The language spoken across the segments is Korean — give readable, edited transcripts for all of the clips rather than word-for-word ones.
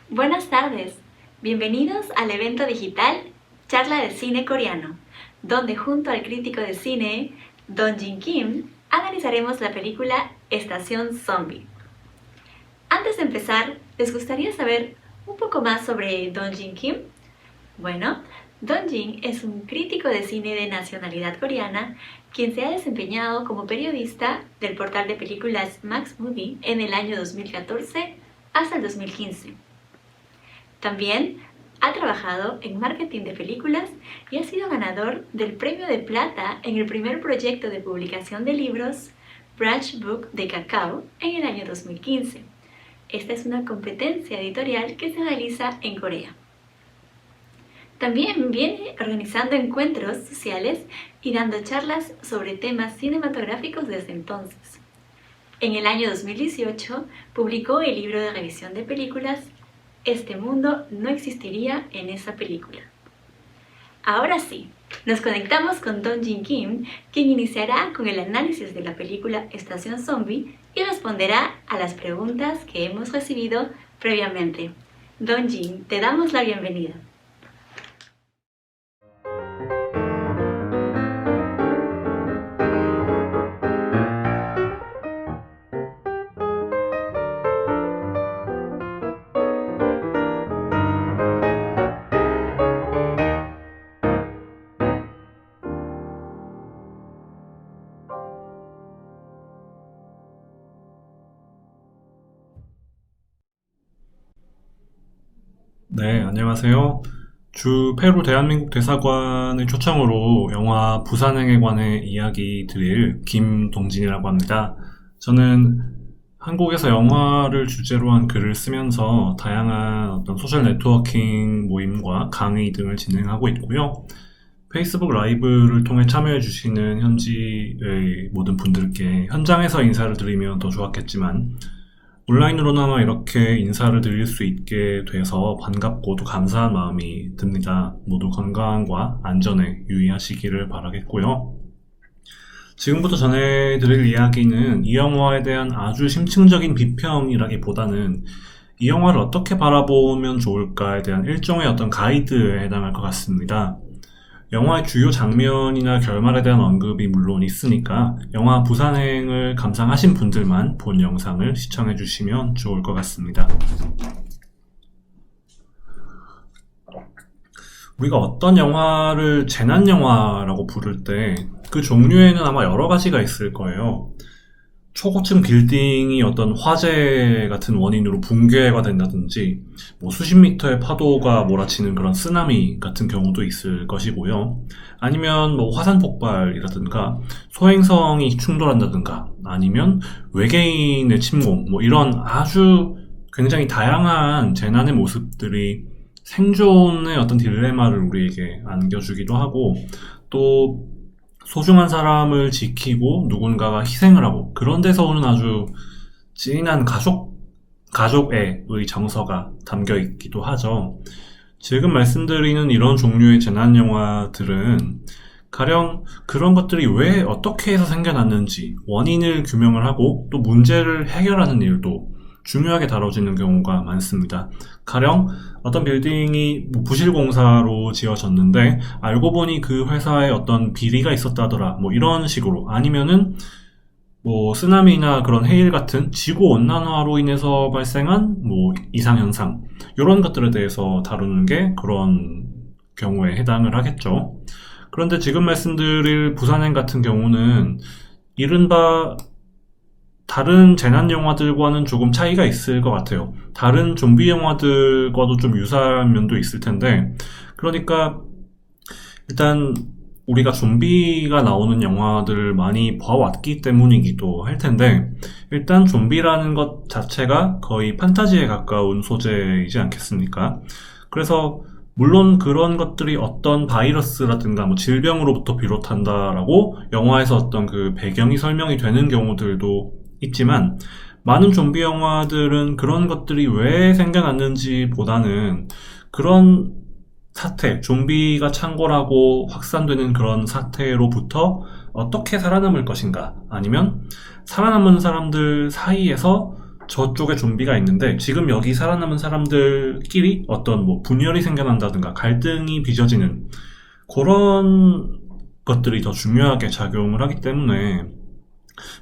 Buenas tardes, bienvenidos al evento digital Charla de Cine Coreano, donde junto al crítico de cine Don Jin Kim analizaremos la película Estación Zombie. Antes de empezar, ¿les gustaría saber un poco más sobre Don Jin Kim? Bueno, Don Jin es un crítico de cine de nacionalidad coreana quien se ha desempeñado como periodista del portal de películas Max Movie en el año 2014 hasta el 2015. También ha trabajado en marketing de películas y ha sido ganador del Premio de Plata en el primer proyecto de publicación de libros Branch Book de Kakao en el año 2015. Esta es una competencia editorial que se realiza en Corea. También viene organizando encuentros sociales y dando charlas sobre temas cinematográficos desde entonces. En el año 2018 publicó el libro de revisión de películas Este mundo no existiría en esa película. Ahora sí, nos conectamos con Don Jin Kim, quien iniciará con el análisis de la película Estación Zombie y responderá a las preguntas que hemos recibido previamente. Don Jin, te damos la bienvenida. 네, 안녕하세요. 주 페루 대한민국 대사관의 초청으로 영화 부산행에 관해 이야기 드릴 김동진이라고 합니다. 저는 한국에서 영화를 주제로 한 글을 쓰면서 다양한 어떤 소셜 네트워킹 모임과 강의 등을 진행하고 있고요. 페이스북 라이브를 통해 참여해주시는 현지의 모든 분들께 현장에서 인사를 드리면 더 좋았겠지만 온라인으로나마 이렇게 인사를 드릴 수 있게 돼서 반갑고 또 감사한 마음이 듭니다. 모두 건강과 안전에 유의하시기를 바라겠고요. 지금부터 전해드릴 이야기는 이 영화에 대한 아주 심층적인 비평이라기보다는 이 영화를 어떻게 바라보면 좋을까에 대한 일종의 어떤 가이드에 해당할 것 같습니다. 영화의 주요 장면이나 결말에 대한 언급이 물론 있으니까 영화 부산행을 감상하신 분들만 본 영상을 시청해 주시면 좋을 것 같습니다. 우리가 어떤 영화를 재난영화라고 부를 때 그 종류에는 아마 여러 가지가 있을 거예요. 초고층 빌딩이 어떤 화재 같은 원인으로 붕괴가 된다든지 수십 미터의 파도가 몰아치는 그런 쓰나미 같은 경우도 있을 것이고요. 아니면 화산 폭발이라든가 소행성이 충돌한다든가 아니면 외계인의 침공 이런 아주 굉장히 다양한 재난의 모습들이 생존의 어떤 딜레마를 우리에게 안겨주기도 하고 또 소중한 사람을 지키고 누군가가 희생을 하고 그런 데서 오는 아주 진한 가족애의 정서가 담겨 있기도 하죠. 지금 말씀드리는 이런 종류의 재난 영화들은 가령 그런 것들이 왜 어떻게 해서 생겨났는지 원인을 규명을 하고 또 문제를 해결하는 일도 중요하게 다뤄지는 경우가 많습니다. 가령 어떤 빌딩이 부실공사로 지어졌는데 알고 보니 그 회사에 어떤 비리가 있었다더라 이런 식으로 아니면은 쓰나미나 그런 해일 같은 지구온난화로 인해서 발생한 이상현상 이런 것들에 대해서 다루는 게 그런 경우에 해당을 하겠죠. 그런데 지금 말씀드릴 부산행 같은 경우는 이른바 다른 재난 영화들과는 조금 차이가 있을 것 같아요. 다른 좀비 영화들과도 좀 유사한 면도 있을 텐데 그러니까 일단 우리가 좀비가 나오는 영화들을 많이 봐왔기 때문이기도 할 텐데 일단 좀비라는 것 자체가 거의 판타지에 가까운 소재이지 않겠습니까? 그래서 물론 그런 것들이 어떤 바이러스라든가 질병으로부터 비롯한다라고 영화에서 어떤 그 배경이 설명이 되는 경우들도 있지만 많은 좀비 영화들은 그런 것들이 왜 생겨났는지 보다는 그런 사태, 좀비가 창궐하고 확산되는 그런 사태로부터 어떻게 살아남을 것인가 아니면 살아남은 사람들 사이에서 저쪽에 좀비가 있는데 지금 여기 살아남은 사람들끼리 어떤 뭐 분열이 생겨난다든가 갈등이 빚어지는 그런 것들이 더 중요하게 작용을 하기 때문에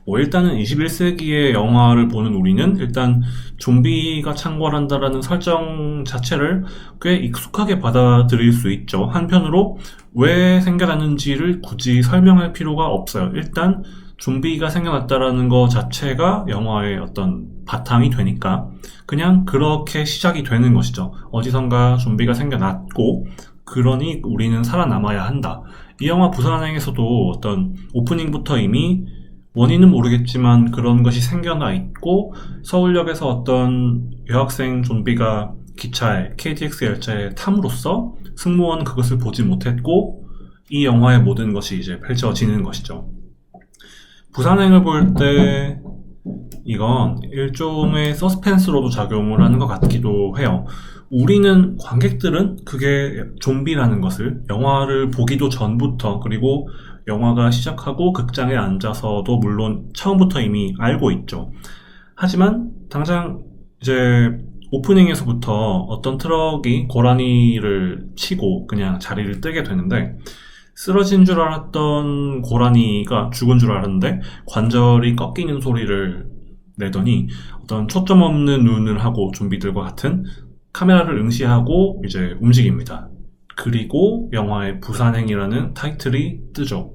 뭐 일단은 21세기의 영화를 보는 우리는 일단 좀비가 창궐한다라는 설정 자체를 꽤 익숙하게 받아들일 수 있죠. 한편으로 왜 생겨났는지를 굳이 설명할 필요가 없어요. 일단 좀비가 생겨났다라는 것 자체가 영화의 어떤 바탕이 되니까 그냥 그렇게 시작이 되는 것이죠. 어디선가 좀비가 생겨났고 그러니 우리는 살아남아야 한다. 이 영화 부산행에서도 어떤 오프닝부터 이미 원인은 모르겠지만 그런 것이 생겨나 있고 서울역에서 어떤 여학생 좀비가 기차에 KTX 열차에 탐으로써 승무원은 그것을 보지 못했고 이 영화의 모든 것이 이제 펼쳐지는 것이죠. 부산행을 볼 때 이건 일종의 서스펜스로도 작용을 하는 것 같기도 해요. 우리는 관객들은 그게 좀비라는 것을 영화를 보기도 전부터 그리고 영화가 시작하고 극장에 앉아서도 물론 처음부터 이미 알고 있죠. 하지만 당장 이제 오프닝에서부터 어떤 트럭이 고라니를 치고 그냥 자리를 뜨게 되는데 쓰러진 줄 알았던 고라니가 죽은 줄 알았는데 관절이 꺾이는 소리를 내더니 어떤 초점 없는 눈을 하고 좀비들과 같은 카메라를 응시하고 이제 움직입니다. 그리고 영화의 부산행이라는 타이틀이 뜨죠.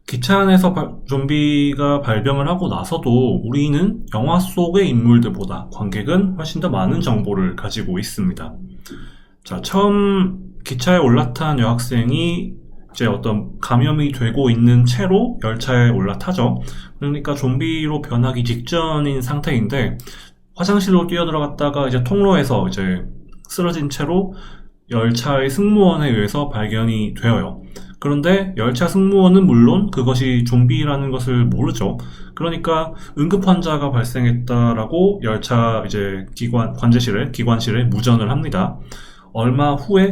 기차 안에서 좀비가 발병을 하고 나서도 우리는 영화 속의 인물들보다 관객은 훨씬 더 많은 정보를 가지고 있습니다. 자, 처음 기차에 올라탄 여학생이 이제 어떤 감염이 되고 있는 채로 열차에 올라타죠. 그러니까 좀비로 변하기 직전인 상태인데 화장실로 뛰어들어갔다가 이제 통로에서 이제 쓰러진 채로 열차의 승무원에 의해서 발견이 되어요. 그런데 열차 승무원은 물론 그것이 좀비라는 것을 모르죠. 그러니까 응급 환자가 발생했다라고 열차 이제 기관실에 무전을 합니다.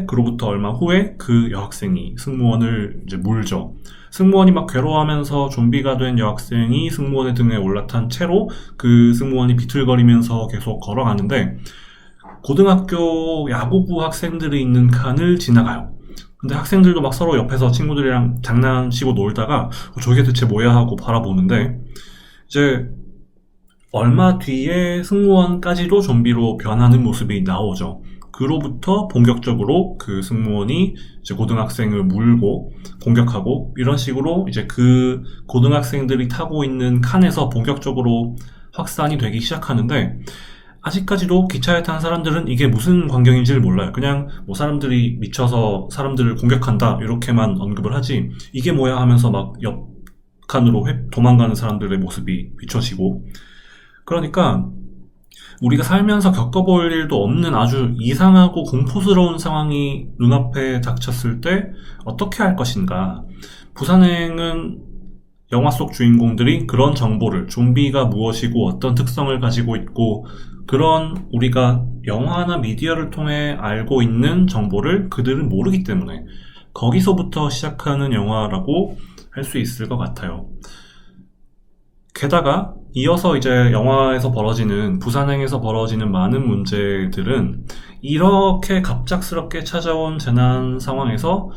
그로부터 얼마 후에 그 여학생이 승무원을 이제 물죠. 승무원이 막 괴로워하면서 좀비가 된 여학생이 승무원의 등에 올라탄 채로 그 승무원이 비틀거리면서 계속 걸어가는데 고등학교 야구부 학생들이 있는 칸을 지나가요. 근데 학생들도 막 서로 옆에서 친구들이랑 장난치고 놀다가 저게 대체 뭐야 하고 바라보는데 이제 얼마 뒤에 승무원까지도 좀비로 변하는 모습이 나오죠. 그로부터 본격적으로 그 승무원이 이제 고등학생을 물고 공격하고 이런 식으로 이제 그 고등학생들이 타고 있는 칸에서 본격적으로 확산이 되기 시작하는데 아직까지도 기차에 탄 사람들은 이게 무슨 광경인지를 몰라요. 그냥 뭐 사람들이 미쳐서 사람들을 공격한다 이렇게만 언급을 하지 이게 뭐야 하면서 막 옆 칸으로 도망가는 사람들의 모습이 비춰지고 그러니까 우리가 살면서 겪어볼 일도 없는 아주 이상하고 공포스러운 상황이 눈앞에 닥쳤을 때 어떻게 할 것인가. 부산행은 영화 속 주인공들이 그런 정보를 좀비가 무엇이고 어떤 특성을 가지고 있고 그런 우리가 영화나 미디어를 통해 알고 있는 정보를 그들은 모르기 때문에 거기서부터 시작하는 영화라고 할 수 있을 것 같아요. 게다가 이어서 이제 영화에서 벌어지는 부산행에서 벌어지는 많은 문제들은 이렇게 갑작스럽게 찾아온 재난 상황에서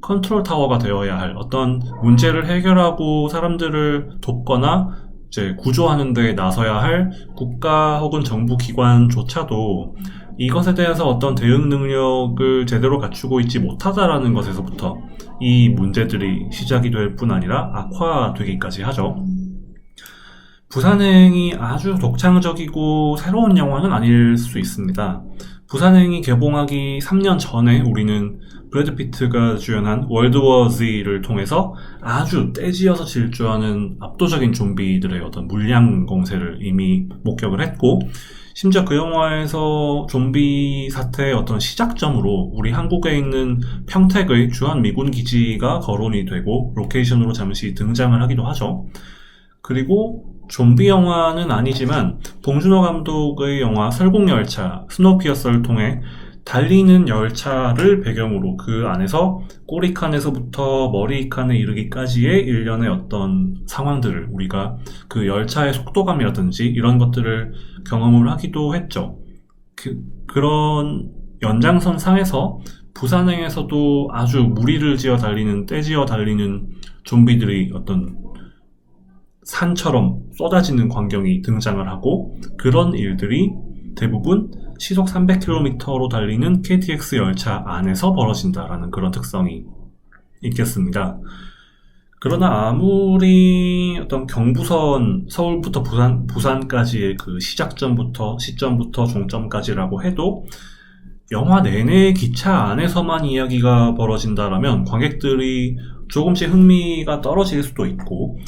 컨트롤 타워가 되어야 할 어떤 문제를 해결하고 사람들을 돕거나 이제 구조하는 데 나서야 할 국가 혹은 정부 기관조차도 이것에 대해서 어떤 대응 능력을 제대로 갖추고 있지 못하다라는 것에서부터 이 문제들이 시작이 될 뿐 아니라 악화되기까지 하죠. 부산행이 아주 독창적이고 새로운 영화는 아닐 수 있습니다. 부산행이 개봉하기 3년 전에 우리는 브래드 피트가 주연한 월드워 Z를 통해서 아주 떼지어서 질주하는 압도적인 좀비들의 어떤 물량 공세를 이미 목격을 했고 심지어 그 영화에서 좀비 사태의 어떤 시작점으로 우리 한국에 있는 평택의 주한 미군 기지가 거론이 되고 로케이션으로 잠시 등장을 하기도 하죠. 그리고 좀비 영화는 아니지만 봉준호 감독의 영화 설국열차 스노우피어서를 통해 달리는 열차를 배경으로 그 안에서 꼬리칸에서부터 머리칸에 이르기까지의 일련의 어떤 상황들을 우리가 그 열차의 속도감이라든지 이런 것들을 경험을 하기도 했죠. 그런 연장선 상에서 부산행에서도 아주 무리를 지어 달리는, 떼지어 달리는 좀비들이 어떤 산처럼 쏟아지는 광경이 등장을 하고, 그런 일들이 대부분 시속 300km로 달리는 KTX 열차 안에서 벌어진다라는 그런 특성이 있겠습니다. 그러나 아무리 어떤 경부선 서울부터 부산까지의 그 시작점부터 시점부터 종점까지라고 해도 영화 내내 기차 안에서만 이야기가 벌어진다라면 관객들이 조금씩 흥미가 떨어질 수도 있고,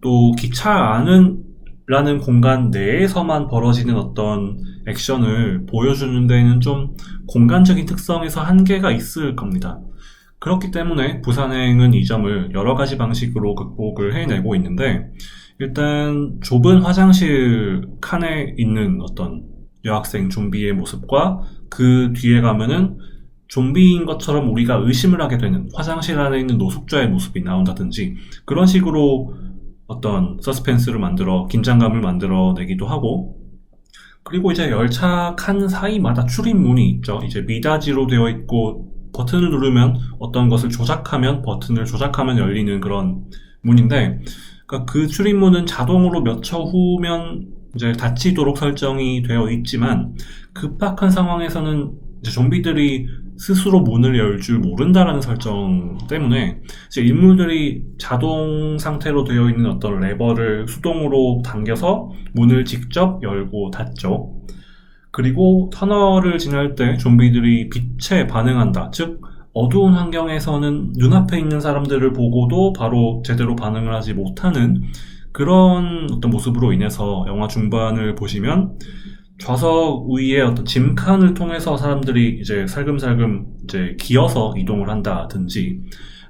또 기차 안은 라는 공간 내에서만 벌어지는 어떤 액션을 보여주는 데는 좀 공간적인 특성에서 한계가 있을 겁니다. 그렇기 때문에 부산행은 이 점을 여러 가지 방식으로 극복을 해내고 있는데, 일단 좁은 화장실 칸에 있는 어떤 여학생 좀비의 모습과 그 뒤에 가면은 좀비인 것처럼 우리가 의심을 하게 되는 화장실 안에 있는 노숙자의 모습이 나온다든지, 그런 식으로 어떤 서스펜스를 만들어 긴장감을 만들어 내기도 하고, 그리고 이제 열차 칸 사이마다 출입문이 있죠. 이제 미닫이로 되어 있고 버튼을 누르면 어떤 것을 조작하면, 버튼을 조작하면 열리는 그런 문인데, 그러니까 그 출입문은 자동으로 몇 초 후면 이제 닫히도록 설정이 되어 있지만, 급박한 상황에서는 이제 좀비들이 스스로 문을 열 줄 모른다라는 설정 때문에 이제 인물들이 자동 상태로 되어 있는 어떤 레버를 수동으로 당겨서 문을 직접 열고 닫죠. 그리고 터널을 지날 때 좀비들이 빛에 반응한다. 즉, 어두운 환경에서는 눈앞에 있는 사람들을 보고도 바로 제대로 반응을 하지 못하는 그런 어떤 모습으로 인해서 영화 중반을 보시면 좌석 위에 어떤 짐칸을 통해서 사람들이 이제 살금살금 이제 기어서 이동을 한다든지,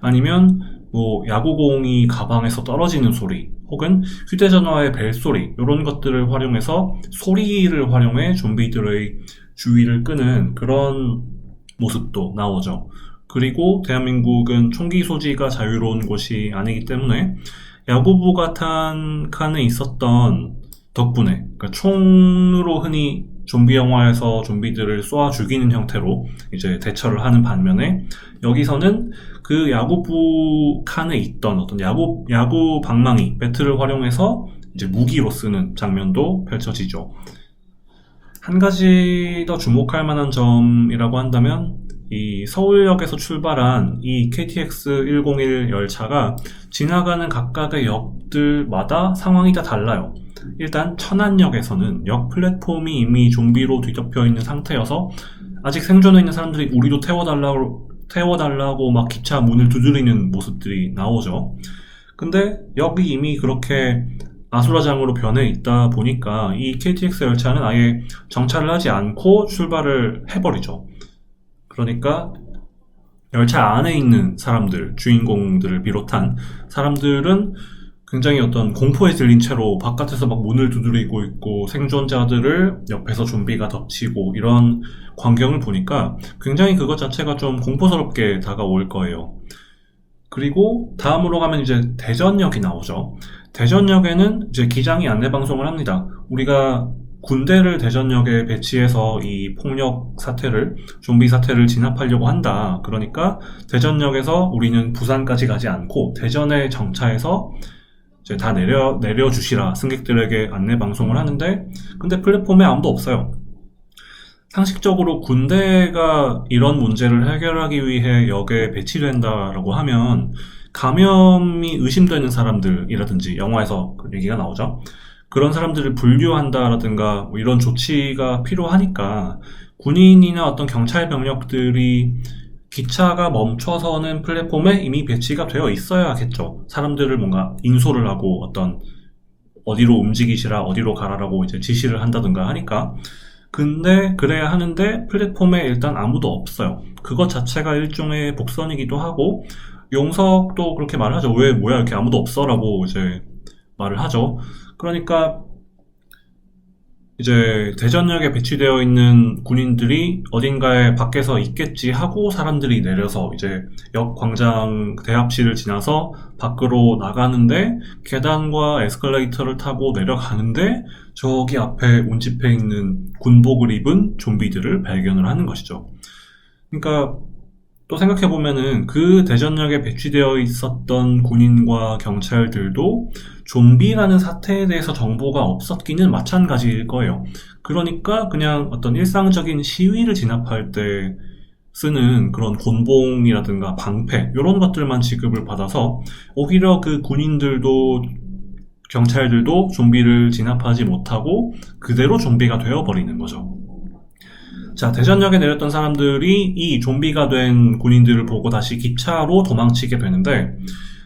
아니면 뭐 야구공이 가방에서 떨어지는 소리, 혹은 휴대전화의 벨소리, 이런 것들을 활용해서 소리를 활용해 좀비들의 주의를 끄는 그런 모습도 나오죠. 그리고 대한민국은 총기 소지가 자유로운 곳이 아니기 때문에 야구부 같은 칸에 있었던 덕분에, 그러니까 총으로 흔히 좀비 영화에서 좀비들을 쏘아 죽이는 형태로 이제 대처를 하는 반면에, 여기서는 그 야구부 칸에 있던 어떤 야구 방망이, 배트를 활용해서 이제 무기로 쓰는 장면도 펼쳐지죠. 한 가지 더 주목할 만한 점이라고 한다면, 이 서울역에서 출발한 이 KTX 101 열차가 지나가는 각각의 역들마다 상황이 다 달라요. 일단 천안역에서는 역 플랫폼이 이미 좀비로 뒤덮여 있는 상태여서 아직 생존해 있는 사람들이 우리도 태워달라고 막 기차 문을 두드리는 모습들이 나오죠. 근데 역이 이미 그렇게 아수라장으로 변해 있다 보니까 이 KTX 열차는 아예 정차를 하지 않고 출발을 해버리죠. 그러니까 열차 안에 있는 사람들, 주인공들을 비롯한 사람들은 굉장히 어떤 공포에 들린 채로 바깥에서 막 문을 두드리고 있고, 생존자들을 옆에서 좀비가 덮치고, 이런 광경을 보니까 굉장히 그것 자체가 좀 공포스럽게 다가올 거예요. 그리고 다음으로 가면 이제 대전역이 나오죠. 대전역에는 이제 기장이 안내방송을 합니다. 우리가 군대를 대전역에 배치해서 이 폭력 사태를, 좀비 사태를 진압하려고 한다. 그러니까 대전역에서 우리는 부산까지 가지 않고 대전에 정차해서 이제 다 내려주시라 승객들에게 안내 방송을 하는데, 근데 플랫폼에 아무도 없어요. 상식적으로 군대가 이런 문제를 해결하기 위해 역에 배치된다라고 하면 감염이 의심되는 사람들이라든지, 영화에서 그 얘기가 나오죠. 그런 사람들을 분류한다라든가 뭐 이런 조치가 필요하니까 군인이나 어떤 경찰 병력들이 기차가 멈춰서는 플랫폼에 이미 배치가 되어 있어야겠죠. 사람들을 뭔가 인솔을 하고 어떤 어디로 움직이시라, 어디로 가라라고 이제 지시를 한다든가 하니까. 근데 그래야 하는데 플랫폼에 일단 아무도 없어요. 그것 자체가 일종의 복선이기도 하고, 용석도 그렇게 말을 하죠. 왜, 뭐야, 이렇게 아무도 없어? 라고 이제 말을 하죠. 그러니까 이제 대전역에 배치되어 있는 군인들이 어딘가에 밖에서 있겠지 하고 사람들이 내려서 이제 역 광장 대합실을 지나서 밖으로 나가는데 계단과 에스컬레이터를 타고 내려가는데 저기 앞에 운집해 있는 군복을 입은 좀비들을 발견을 하는 것이죠. 그러니까 또 생각해보면은 그 대전역에 배치되어 있었던 군인과 경찰들도 좀비라는 사태에 대해서 정보가 없었기는 마찬가지일 거예요. 그러니까 그냥 어떤 일상적인 시위를 진압할 때 쓰는 그런 곤봉이라든가 방패 이런 것들만 지급을 받아서 오히려 그 군인들도 경찰들도 좀비를 진압하지 못하고 그대로 좀비가 되어버리는 거죠. 자, 대전역에 내렸던 사람들이 이 좀비가 된 군인들을 보고 다시 기차로 도망치게 되는데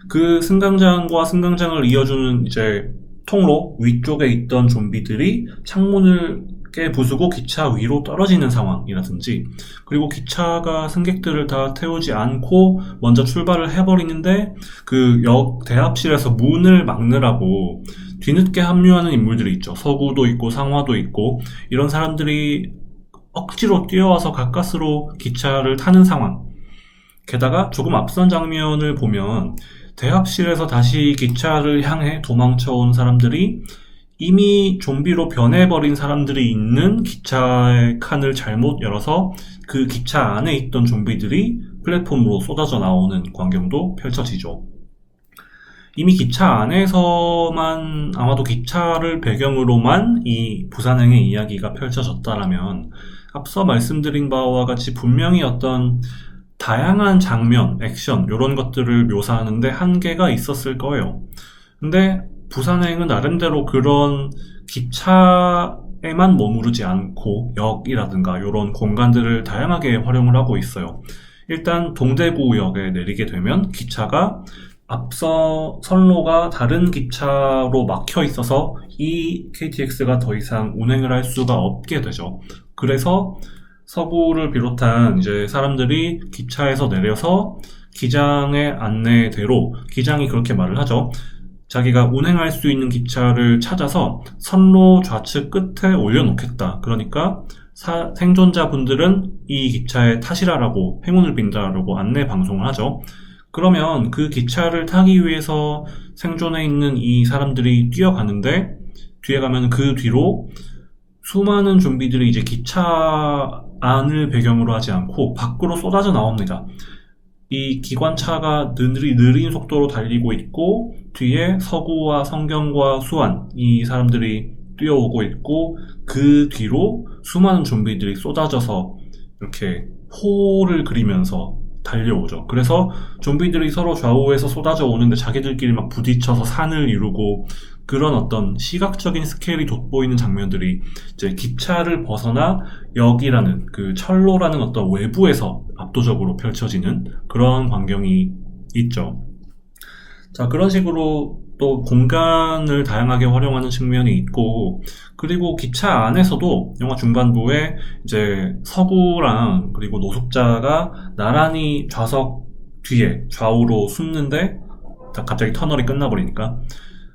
그 승강장과 승강장을 이어주는 이제 통로 위쪽에 있던 좀비들이 창문을 깨부수고 기차 위로 떨어지는 상황이라든지 그리고 기차가 승객들을 다 태우지 않고 먼저 출발을 해버리는데 그 역 대합실에서 문을 막느라고 뒤늦게 합류하는 인물들이 있죠. 서구도 있고 상화도 있고 이런 사람들이 억지로 뛰어와서 가까스로 기차를 타는 상황. 게다가 조금 앞선 장면을 보면 대합실에서 다시 기차를 향해 도망쳐온 사람들이 이미 좀비로 변해버린 사람들이 있는 기차의 칸을 잘못 열어서 그 기차 안에 있던 좀비들이 플랫폼으로 쏟아져 나오는 광경도 펼쳐지죠. 이미 기차 안에서만 아마도 기차를 배경으로만 이 부산행의 이야기가 펼쳐졌다라면 앞서 말씀드린 바와 같이 분명히 어떤 다양한 장면, 액션 이런 것들을 묘사하는데 한계가 있었을 거예요. 근데 부산행은 나름대로 그런 기차에만 머무르지 않고 역이라든가 이런 공간들을 다양하게 활용을 하고 있어요. 일단 동대구역에 내리게 되면 기차가 앞서 선로가 다른 기차로 막혀 있어서 이 KTX가 더 이상 운행을 할 수가 없게 되죠. 그래서 서구를 비롯한 이제 사람들이 기차에서 내려서 기장의 안내대로 기장이 그렇게 말을 하죠. 자기가 운행할 수 있는 기차를 찾아서 선로 좌측 끝에 올려놓겠다. 그러니까 생존자분들은 이 기차에 타시라라고 행운을 빈다라고 안내 방송을 하죠. 그러면 그 기차를 타기 위해서 생존해 있는 이 사람들이 뛰어가는데 뒤에 가면 그 뒤로 수많은 좀비들이 이제 기차 안을 배경으로 하지 않고 밖으로 쏟아져 나옵니다. 이 기관차가 느린 속도로 달리고 있고 뒤에 서구와 성경과 수완 이 사람들이 뛰어오고 있고 그 뒤로 수많은 좀비들이 쏟아져서 이렇게 호를 그리면서 달려오죠. 그래서 좀비들이 서로 좌우에서 쏟아져 오는데 자기들끼리 막 부딪혀서 산을 이루고 그런 어떤 시각적인 스케일이 돋보이는 장면들이 이제 기차를 벗어나 역이라는 그 철로라는 어떤 외부에서 압도적으로 펼쳐지는 그런 광경이 있죠. 자, 그런 식으로 또 공간을 다양하게 활용하는 측면이 있고, 그리고 기차 안에서도 영화 중반부에 이제 서구랑 그리고 노숙자가 나란히 좌석 뒤에 좌우로 숨는데 갑자기 터널이 끝나버리니까.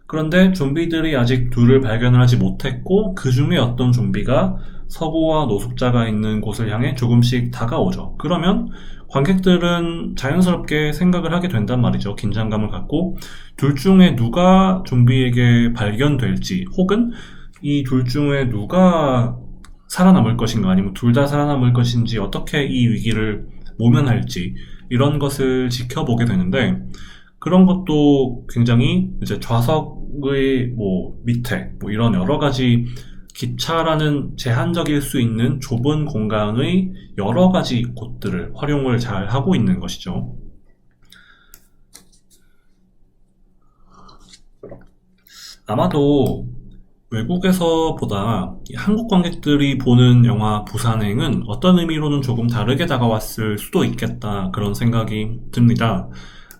그런데 좀비들이 아직 둘을 발견을 하지 못했고 그 중에 어떤 좀비가 서구와 노숙자가 있는 곳을 향해 조금씩 다가오죠. 그러면 관객들은 자연스럽게 생각을 하게 된단 말이죠. 긴장감을 갖고 둘 중에 누가 좀비에게 발견될지 혹은 이 둘 중에 누가 살아남을 것인가 아니면 둘 다 살아남을 것인지 어떻게 이 위기를 모면할지 이런 것을 지켜보게 되는데 그런 것도 굉장히 이제 좌석의 밑에 이런 여러 가지 기차라는 제한적일 수 있는 좁은 공간의 여러 가지 곳들을 활용을 잘 하고 있는 것이죠. 아마도 외국에서보다 한국 관객들이 보는 영화 부산행은 어떤 의미로는 조금 다르게 다가왔을 수도 있겠다 그런 생각이 듭니다.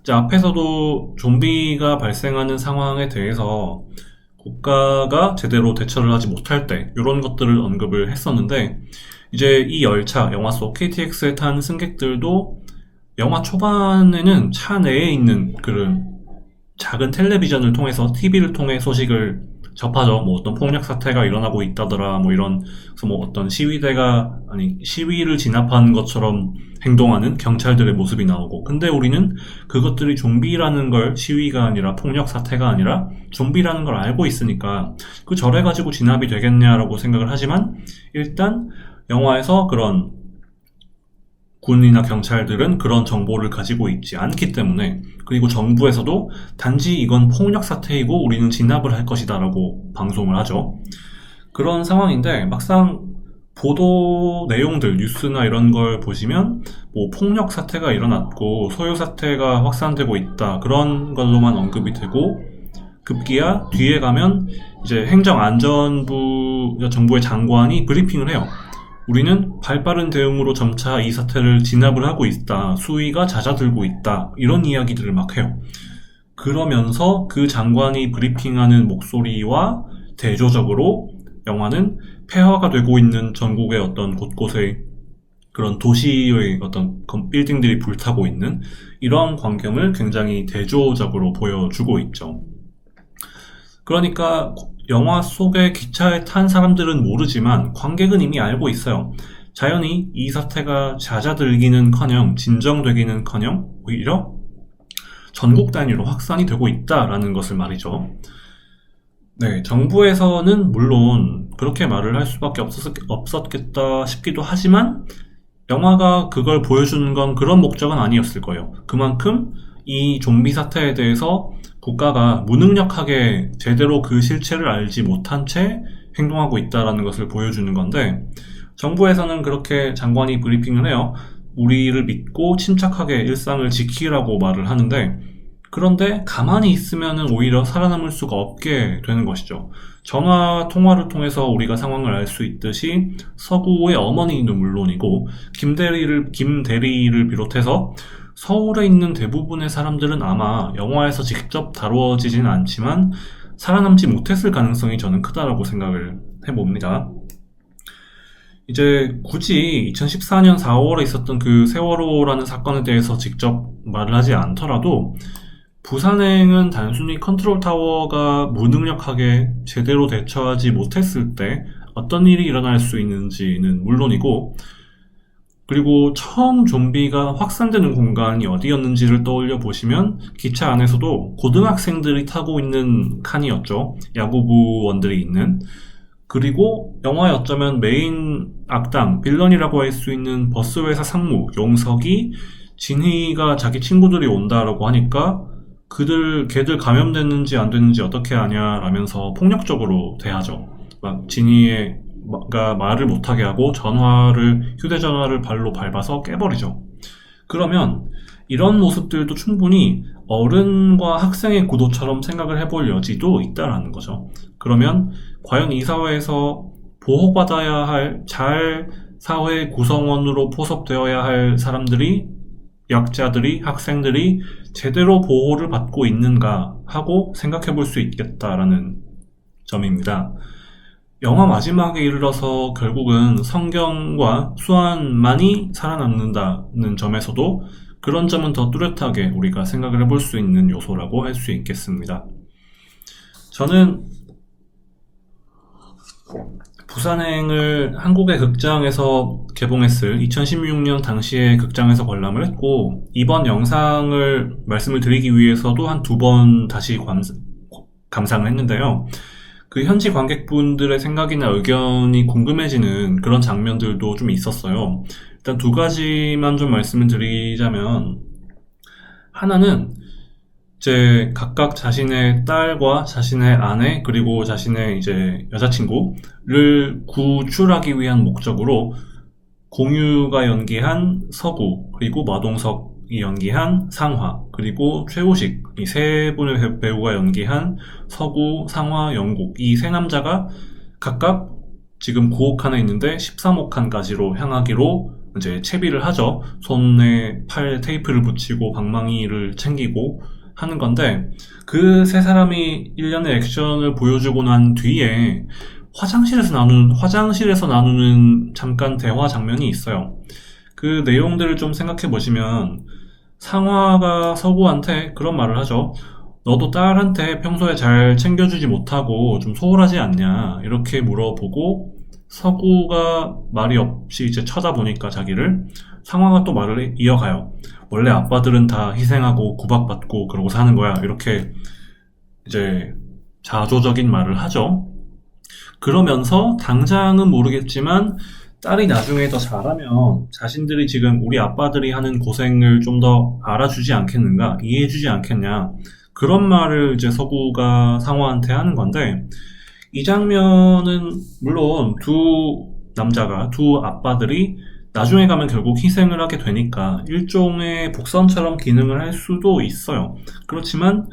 이제 앞에서도 좀비가 발생하는 상황에 대해서 국가가 제대로 대처를 하지 못할 때 이런 것들을 언급을 했었는데 이제 이 열차, 영화 속 KTX에 탄 승객들도 영화 초반에는 차 내에 있는 그런 작은 텔레비전을 통해서 TV를 통해 소식을 접하죠. 뭐 어떤 폭력 사태가 일어나고 있다더라, 그래서 뭐 어떤 시위를 진압한 것처럼 행동하는 경찰들의 모습이 나오고, 근데 우리는 그것들이 좀비라는 걸, 시위가 아니라 폭력 사태가 아니라 좀비라는 걸 알고 있으니까 그 절에 가지고 진압이 되겠냐라고 생각을 하지만, 일단 영화에서 그런 군이나 경찰들은 그런 정보를 가지고 있지 않기 때문에, 그리고 정부에서도 단지 이건 폭력 사태이고 우리는 진압을 할 것이다 라고 방송을 하죠. 그런 상황인데 막상 보도 내용들, 뉴스나 이런 걸 보시면 뭐 폭력 사태가 일어났고 소요 사태가 확산되고 있다, 그런 걸로만 언급이 되고, 급기야 뒤에 가면 이제 행정안전부 정부의 장관이 브리핑을 해요. 우리는 발빠른 대응으로 점차 이 사태를 진압을 하고 있다, 수위가 잦아들고 있다, 이런 이야기들을 막 해요. 그러면서 그 장관이 브리핑하는 목소리와 대조적으로 영화는 폐허가 되고 있는 전국의 어떤 곳곳에 그런 도시의 어떤 빌딩들이 불타고 있는 이런 광경을 굉장히 대조적으로 보여주고 있죠. 그러니까 영화 속에 기차에 탄 사람들은 모르지만 관객은 이미 알고 있어요. 자연히 이 사태가 잦아들기는커녕 진정되기는커녕 오히려 전국 단위로 확산이 되고 있다라는 것을 말이죠. 네, 정부에서는 물론 그렇게 말을 할 수밖에 없었겠다 싶기도 하지만 영화가 그걸 보여주는 건 그런 목적은 아니었을 거예요. 그만큼 이 좀비 사태에 대해서 국가가 무능력하게 제대로 그 실체를 알지 못한 채 행동하고 있다는 것을 보여주는 건데, 정부에서는 그렇게 장관이 브리핑을 해요. 우리를 믿고 침착하게 일상을 지키라고 말을 하는데, 그런데 가만히 있으면 오히려 살아남을 수가 없게 되는 것이죠. 전화 통화를 통해서 우리가 상황을 알 수 있듯이 서구의 어머니는 물론이고 김 대리를 비롯해서 서울에 있는 대부분의 사람들은 아마 영화에서 직접 다루어지진 않지만 살아남지 못했을 가능성이 저는 크다라고 생각을 해봅니다. 이제 굳이 2014년 4월에 있었던 그 세월호라는 사건에 대해서 직접 말을 하지 않더라도 부산행은 단순히 컨트롤 타워가 무능력하게 제대로 대처하지 못했을 때 어떤 일이 일어날 수 있는지는 물론이고, 그리고 처음 좀비가 확산되는 공간이 어디였는지를 떠올려 보시면 기차 안에서도 고등학생들이 타고 있는 칸이었죠. 야구부원들이 있는. 그리고 영화에 어쩌면 메인 악당, 빌런이라고 할 수 있는 버스회사 상무 용석이 진희가 자기 친구들이 온다라고 하니까 걔들 감염됐는지 안 됐는지 어떻게 아냐 라면서 폭력적으로 대하죠. 막 진희가 말을 못하게 하고 휴대전화를 발로 밟아서 깨버리죠. 그러면 이런 모습들도 충분히 어른과 학생의 구도처럼 생각을 해볼 여지도 있다라는 거죠. 그러면 과연 이 사회에서 보호받아야 할, 잘 사회 구성원으로 포섭되어야 할 사람들이, 약자들이, 학생들이 제대로 보호를 받고 있는가 하고 생각해 볼 수 있겠다라는 점입니다. 영화 마지막에 이르러서 결국은 성경과 수완만이 살아남는다는 점에서도 그런 점은 더 뚜렷하게 우리가 생각을 해볼 수 있는 요소라고 할 수 있겠습니다. 저는 부산행을 한국의 극장에서 개봉했을 2016년 당시에 극장에서 관람을 했고, 이번 영상을 말씀을 드리기 위해서도 한 2번 다시 감상을 했는데요. 그 현지 관객분들의 생각이나 의견이 궁금해지는 그런 장면들도 좀 있었어요. 일단 2가지만 좀 말씀을 드리자면, 하나는 이제 각각 자신의 딸과 자신의 아내 그리고 자신의 이제 여자친구를 구출하기 위한 목적으로 공유가 연기한 서구, 그리고 마동석이 연기한 상화, 그리고 최우식, 이 3분의 배우가 연기한 서구, 상화, 영국, 이 3남자가 각각 지금 9호 칸에 있는데 13호 칸까지로 향하기로 이제 채비를 하죠. 손에 팔 테이프를 붙이고 방망이를 챙기고 하는 건데, 그 3사람이 일련의 액션을 보여주고 난 뒤에 화장실에서 나누는 잠깐 대화 장면이 있어요. 그 내용들을 좀 생각해 보시면 상화가 서구한테 그런 말을 하죠. 너도 딸한테 평소에 잘 챙겨주지 못하고 좀 소홀하지 않냐 이렇게 물어보고 서구가 말이 없이 이제 쳐다보니까 자기를 상화가 또 말을 이어가요. 원래 아빠들은 다 희생하고 구박받고 그러고 사는 거야. 이렇게 이제 자조적인 말을 하죠. 그러면서 당장은 모르겠지만 딸이 나중에 더 잘하면 자신들이 지금 우리 아빠들이 하는 고생을 좀 더 알아주지 않겠는가, 이해해주지 않겠냐, 그런 말을 이제 서구가 상화한테 하는 건데, 이 장면은 물론 두 아빠들이 나중에 가면 결국 희생을 하게 되니까 일종의 복선처럼 기능을 할 수도 있어요. 그렇지만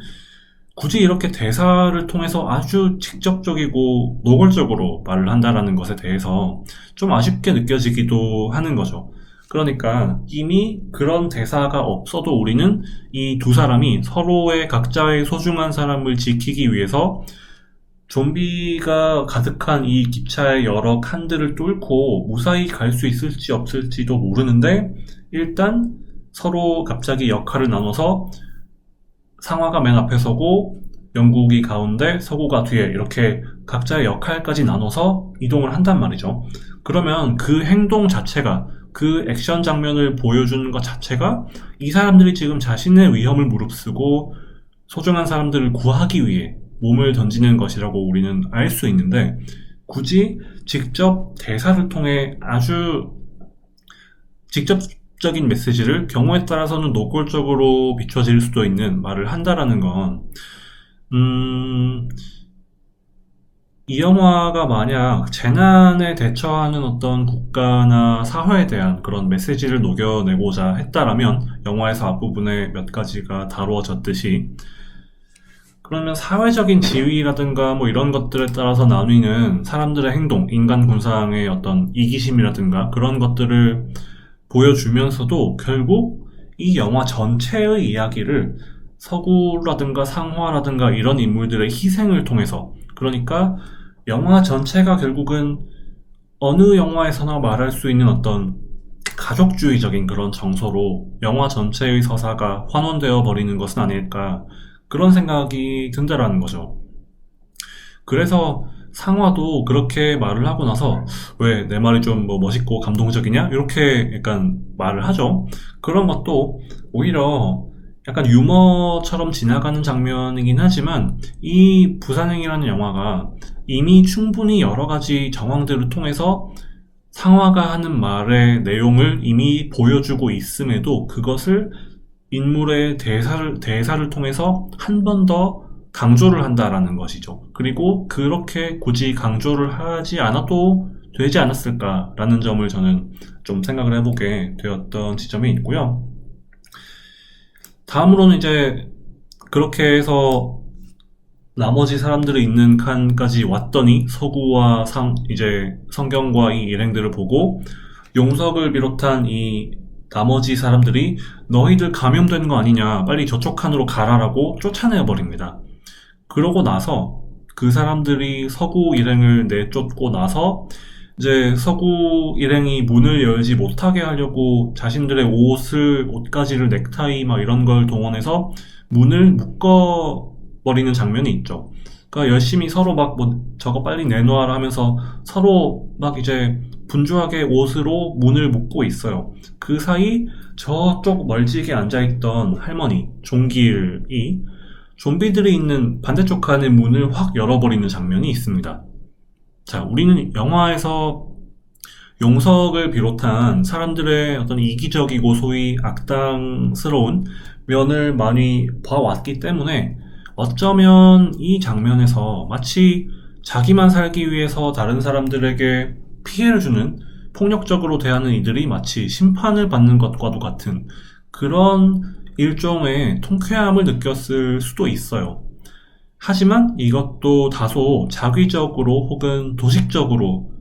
굳이 이렇게 대사를 통해서 아주 직접적이고 노골적으로 말을 한다라는 것에 대해서 좀 아쉽게 느껴지기도 하는 거죠. 그러니까 이미 그런 대사가 없어도 우리는 이 두 사람이 서로의 각자의 소중한 사람을 지키기 위해서 좀비가 가득한 이 기차의 여러 칸들을 뚫고 무사히 갈 수 있을지 없을지도 모르는데 일단 서로 갑자기 역할을 나눠서 상화가 맨 앞에 서고 영국이 가운데 서구가 뒤에 이렇게 각자의 역할까지 나눠서 이동을 한단 말이죠. 그러면 그 행동 자체가, 그 액션 장면을 보여주는 것 자체가 이 사람들이 지금 자신의 위험을 무릅쓰고 소중한 사람들을 구하기 위해 몸을 던지는 것이라고 우리는 알 수 있는데, 굳이 직접 대사를 통해 아주 직접적인 메시지를 경우에 따라서는 노골적으로 비춰질 수도 있는 말을 한다라는 건, 이 영화가 만약 재난에 대처하는 어떤 국가나 사회에 대한 그런 메시지를 녹여내고자 했다라면 영화에서 앞부분에 몇 가지가 다루어졌듯이, 그러면 사회적인 지위라든가 뭐 이런 것들에 따라서 나뉘는 사람들의 행동, 인간 군상의 어떤 이기심이라든가 그런 것들을 보여주면서도 결국 이 영화 전체의 이야기를 서구라든가 상화라든가 이런 인물들의 희생을 통해서, 그러니까 영화 전체가 결국은 어느 영화에서나 말할 수 있는 어떤 가족주의적인 그런 정서로 영화 전체의 서사가 환원되어 버리는 것은 아닐까, 그런 생각이 든다라는 거죠. 그래서 상화도 그렇게 말을 하고 나서 왜 내 말이 좀 뭐 멋있고 감동적이냐? 이렇게 약간 말을 하죠. 그런 것도 오히려 약간 유머처럼 지나가는 장면이긴 하지만 이 부산행이라는 영화가 이미 충분히 여러 가지 정황들을 통해서 상화가 하는 말의 내용을 이미 보여주고 있음에도 그것을 인물의 대사를 통해서 한 번 더 강조를 한다라는 것이죠. 그리고 그렇게 굳이 강조를 하지 않아도 되지 않았을까라는 점을 저는 좀 생각을 해보게 되었던 지점이 있고요. 다음으로는 이제 그렇게 해서 나머지 사람들이 있는 칸까지 왔더니 서구와 이제 성경과 이 일행들을 보고 용석을 비롯한 이 나머지 사람들이 너희들 감염된 거 아니냐, 빨리 저쪽 칸으로 가라라고 쫓아내버립니다. 그러고 나서 그 사람들이 서구 일행을 내쫓고 나서 이제 서구 일행이 문을 열지 못하게 하려고 자신들의 옷가지를 넥타이 막 이런 걸 동원해서 문을 묶어버리는 장면이 있죠. 그러니까 열심히 서로 막 뭐 저거 빨리 내놓아라 하면서 서로 막 이제 분주하게 옷으로 문을 묶고 있어요. 그 사이 저쪽 멀찍이 앉아있던 할머니 종길이 좀비들이 있는 반대쪽 칸의 문을 확 열어버리는 장면이 있습니다. 자, 우리는 영화에서 용석을 비롯한 사람들의 어떤 이기적이고 소위 악당스러운 면을 많이 봐왔기 때문에 어쩌면 이 장면에서 마치 자기만 살기 위해서 다른 사람들에게 피해를 주는, 폭력적으로 대하는 이들이 마치 심판을 받는 것과도 같은 그런 일종의 통쾌함을 느꼈을 수도 있어요. 하지만 이것도 다소 자기적으로 혹은 도식적으로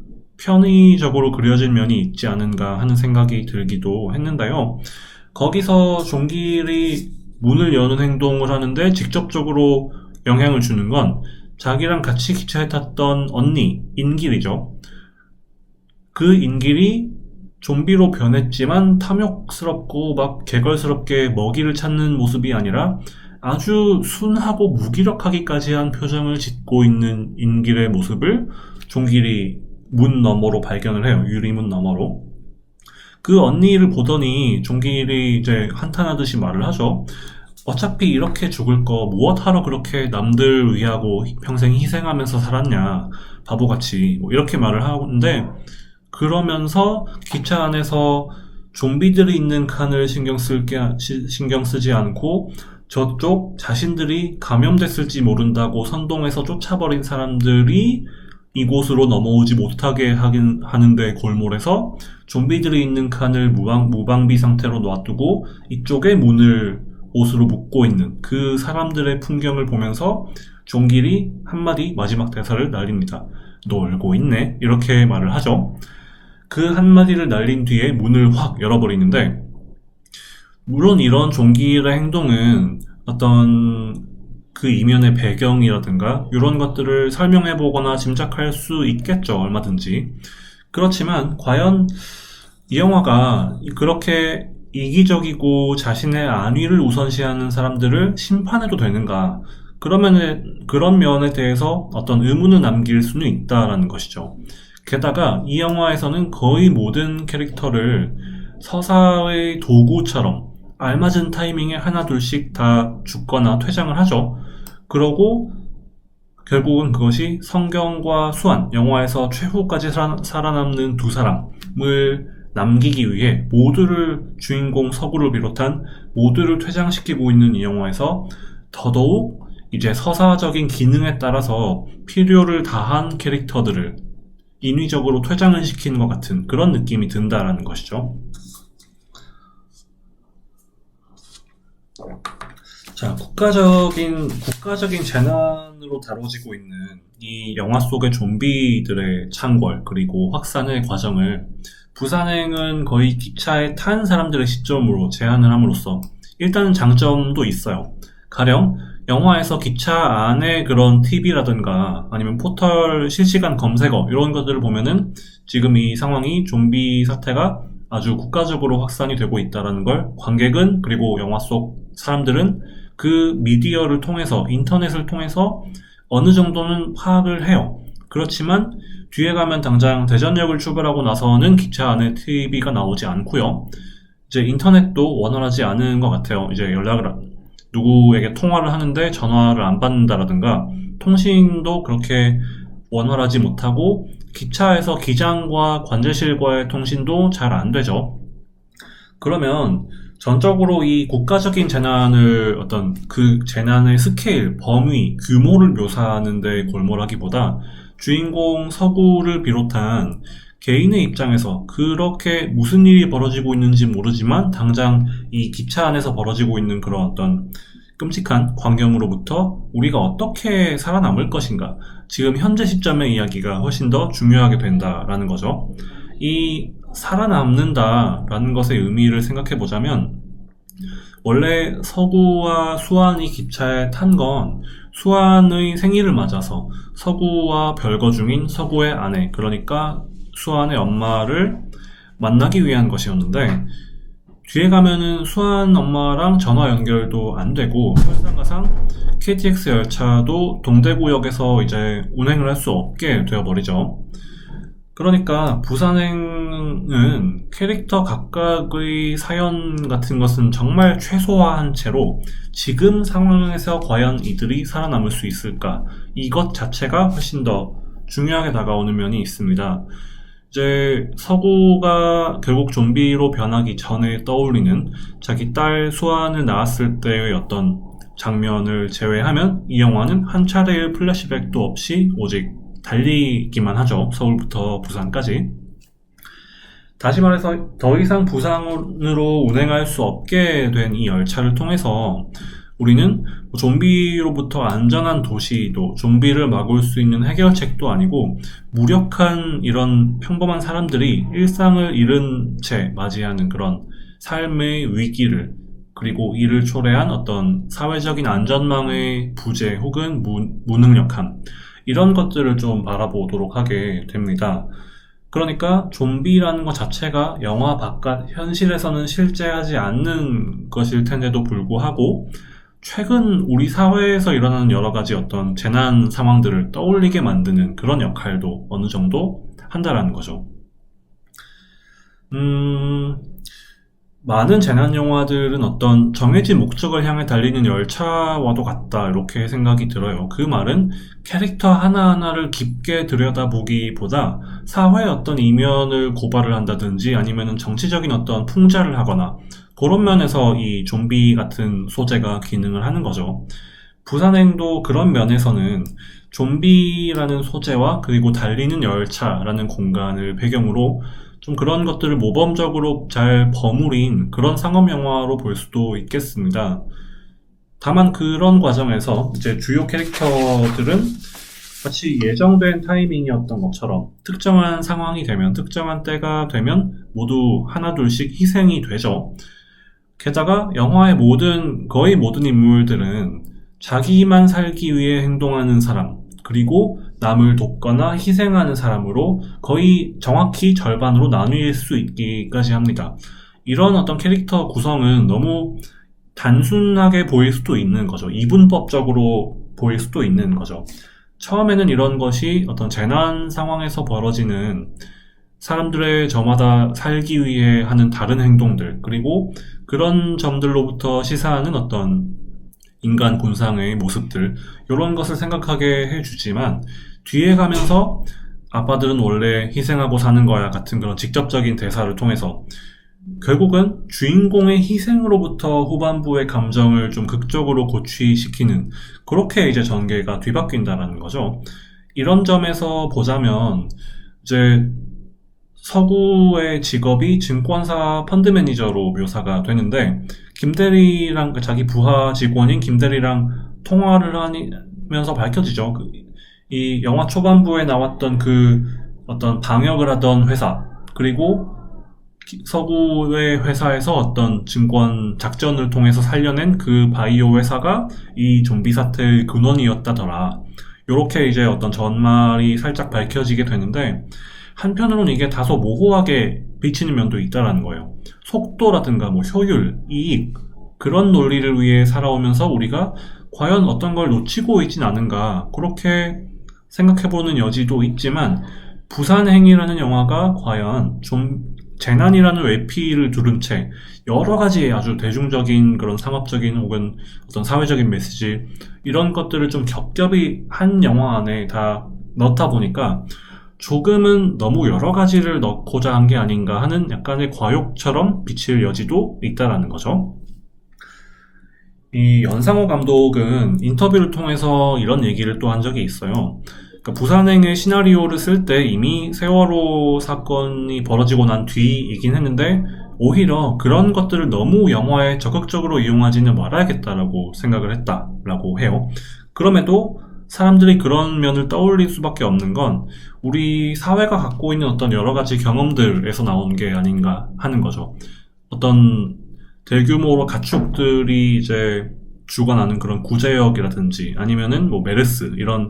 편의적으로 그려진 면이 있지 않은가 하는 생각이 들기도 했는데요. 거기서 종길이 문을 여는 행동을 하는데 직접적으로 영향을 주는 건 자기랑 같이 기차에 탔던 언니, 인길이죠. 그 인길이 좀비로 변했지만 탐욕스럽고 막 개걸스럽게 먹이를 찾는 모습이 아니라 아주 순하고 무기력하기까지 한 표정을 짓고 있는 인길의 모습을 종길이 문 너머로 발견을 해요. 유리문 너머로. 그 언니를 보더니 종길이 이제 한탄하듯이 말을 하죠. 어차피 이렇게 죽을 거 무엇하러 그렇게 남들 위하고 평생 희생하면서 살았냐, 바보같이. 뭐 이렇게 말을 하는데, 그러면서 기차 안에서 좀비들이 있는 칸을 신경 쓰지 않고 저쪽 자신들이 감염됐을지 모른다고 선동해서 쫓아버린 사람들이 이곳으로 넘어오지 못하게 하는데 골몰해서 좀비들이 있는 칸을 무방비 상태로 놔두고 이쪽에 문을 옷으로 묶고 있는 그 사람들의 풍경을 보면서 종길이 한마디 마지막 대사를 날립니다. 놀고 있네. 이렇게 말을 하죠. 그 한마디를 날린 뒤에 문을 확 열어버리는데, 물론 이런 종길의 행동은 어떤 그 이면의 배경이라든가 이런 것들을 설명해보거나 짐작할 수 있겠죠. 얼마든지. 그렇지만 과연 이 영화가 그렇게 이기적이고 자신의 안위를 우선시하는 사람들을 심판해도 되는가? 그런 면에 대해서 어떤 의문을 남길 수는 있다라는 것이죠. 게다가 이 영화에서는 거의 모든 캐릭터를 서사의 도구처럼 알맞은 타이밍에 하나둘씩 다 죽거나 퇴장을 하죠. 그러고 결국은 그것이 성경과 수완, 영화에서 최후까지 살아남는 두 사람을 남기기 위해 모두를, 주인공 서구를 비롯한 모두를 퇴장시키고 있는 이 영화에서 더더욱 이제 서사적인 기능에 따라서 필요를 다한 캐릭터들을 인위적으로 퇴장을 시키는 것 같은 그런 느낌이 든다라는 것이죠. 자, 국가적인 재난으로 다뤄지고 있는 이 영화 속의 좀비들의 창궐 그리고 확산의 과정을 부산행은 거의 기차에 탄 사람들의 시점으로 제안을 함으로써 일단은 장점도 있어요. 가령 영화에서 기차 안에 그런 TV라든가 아니면 포털 실시간 검색어 이런 것들을 보면은 지금 이 상황이 좀비 사태가 아주 국가적으로 확산이 되고 있다는 걸 관객은, 그리고 영화 속 사람들은 그 미디어를 통해서, 인터넷을 통해서 어느 정도는 파악을 해요. 그렇지만 뒤에 가면 당장 대전역을 출발하고 나서는 기차 안에 TV가 나오지 않고요. 이제 인터넷도 원활하지 않은 것 같아요. 이제 누구에게 통화를 하는데 전화를 안 받는다라든가 통신도 그렇게 원활하지 못하고 기차에서 기장과 관제실과의 통신도 잘 안 되죠. 그러면 전적으로 이 국가적인 재난을 어떤 그 재난의 스케일, 범위, 규모를 묘사하는 데 골몰하기보다 주인공 서구를 비롯한 개인의 입장에서 그렇게 무슨 일이 벌어지고 있는지 모르지만 당장 이 기차 안에서 벌어지고 있는 그런 어떤 끔찍한 광경으로부터 우리가 어떻게 살아남을 것인가, 지금 현재 시점의 이야기가 훨씬 더 중요하게 된다라는 거죠. 이 살아남는다라는 것의 의미를 생각해 보자면, 원래 서구와 수완이 기차에 탄 건 수완의 생일을 맞아서 서구와 별거 중인 서구의 아내, 그러니까 수완의 엄마를 만나기 위한 것이었는데, 뒤에 가면은 수완 엄마랑 전화 연결도 안 되고 설상가상 KTX 열차도 동대구역에서 이제 운행을 할 수 없게 되어버리죠. 그러니까 부산행은 캐릭터 각각의 사연 같은 것은 정말 최소화한 채로 지금 상황에서 과연 이들이 살아남을 수 있을까, 이것 자체가 훨씬 더 중요하게 다가오는 면이 있습니다. 이제 서구가 결국 좀비로 변하기 전에 떠올리는 자기 딸 수완을 낳았을 때의 어떤 장면을 제외하면 이 영화는 한 차례의 플래시백도 없이 오직 달리기만 하죠. 서울부터 부산까지. 다시 말해서 더 이상 부산으로 운행할 수 없게 된 이 열차를 통해서 우리는 좀비로부터 안전한 도시도, 좀비를 막을 수 있는 해결책도 아니고 무력한 이런 평범한 사람들이 일상을 잃은 채 맞이하는 그런 삶의 위기를, 그리고 이를 초래한 어떤 사회적인 안전망의 부재 혹은 무능력함, 이런 것들을 좀 바라보도록 하게 됩니다. 그러니까 좀비라는 것 자체가 영화 바깥 현실에서는 실제하지 않는 것일 텐데도 불구하고 최근 우리 사회에서 일어나는 여러 가지 어떤 재난 상황들을 떠올리게 만드는 그런 역할도 어느 정도 한다라는 거죠. 많은 재난 영화들은 어떤 정해진 목적을 향해 달리는 열차와도 같다, 이렇게 생각이 들어요. 그 말은 캐릭터 하나하나를 깊게 들여다보기보다 사회의 어떤 이면을 고발을 한다든지 아니면 정치적인 어떤 풍자를 하거나 그런 면에서 이 좀비 같은 소재가 기능을 하는 거죠. 부산행도 그런 면에서는 좀비라는 소재와 그리고 달리는 열차라는 공간을 배경으로 좀 그런 것들을 모범적으로 잘 버무린 그런 상업 영화로 볼 수도 있겠습니다. 다만 그런 과정에서 이제 주요 캐릭터들은 마치 예정된 타이밍이었던 것처럼 특정한 상황이 되면, 특정한 때가 되면 모두 하나둘씩 희생이 되죠. 게다가 영화의 거의 모든 인물들은 자기만 살기 위해 행동하는 사람, 그리고 남을 돕거나 희생하는 사람으로 거의 정확히 절반으로 나뉠 수 있기까지 합니다. 이런 어떤 캐릭터 구성은 너무 단순하게 보일 수도 있는 거죠. 이분법적으로 보일 수도 있는 거죠. 처음에는 이런 것이 어떤 재난 상황에서 벌어지는 사람들의 저마다 살기 위해 하는 다른 행동들, 그리고 그런 점들로부터 시사하는 어떤 인간 본상의 모습들, 이런 것을 생각하게 해주지만 뒤에 가면서 아빠들은 원래 희생하고 사는 거야 같은 그런 직접적인 대사를 통해서 결국은 주인공의 희생으로부터 후반부의 감정을 좀 극적으로 고취시키는, 그렇게 이제 전개가 뒤바뀐다라는 거죠. 이런 점에서 보자면 이제 서구의 직업이 증권사 펀드 매니저로 묘사가 되는데, 김대리랑 자기 부하 직원인 김대리랑 통화를 하면서 밝혀지죠. 이 영화 초반부에 나왔던 그 어떤 방역을 하던 회사, 그리고 서구의 회사에서 어떤 증권 작전을 통해서 살려낸 그 바이오 회사가 이 좀비 사태의 근원이었다더라. 요렇게 이제 어떤 전말이 살짝 밝혀지게 되는데, 한편으로는 이게 다소 모호하게 비치는 면도 있다라는 거예요. 속도라든가 뭐 효율, 이익, 그런 논리를 위해 살아오면서 우리가 과연 어떤 걸 놓치고 있진 않은가, 그렇게 생각해보는 여지도 있지만, 부산행이라는 영화가 과연 좀 재난이라는 외피를 두른 채 여러 가지 아주 대중적인 그런 상업적인 혹은 어떤 사회적인 메시지, 이런 것들을 좀 겹겹이 한 영화 안에 다 넣다 보니까 조금은 너무 여러 가지를 넣고자 한 게 아닌가 하는 약간의 과욕처럼 비칠 여지도 있다라는 거죠. 이 연상호 감독은 인터뷰를 통해서 이런 얘기를 또 한 적이 있어요. 그러니까 부산행의 시나리오를 쓸 때 이미 세월호 사건이 벌어지고 난 뒤이긴 했는데, 오히려 그런 것들을 너무 영화에 적극적으로 이용하지는 말아야겠다라고 생각을 했다라고 해요. 그럼에도 사람들이 그런 면을 떠올릴 수밖에 없는 건 우리 사회가 갖고 있는 어떤 여러 가지 경험들에서 나온 게 아닌가 하는 거죠. 어떤 대규모로 가축들이 이제 죽어나는 그런 구제역이라든지 아니면은 뭐 메르스, 이런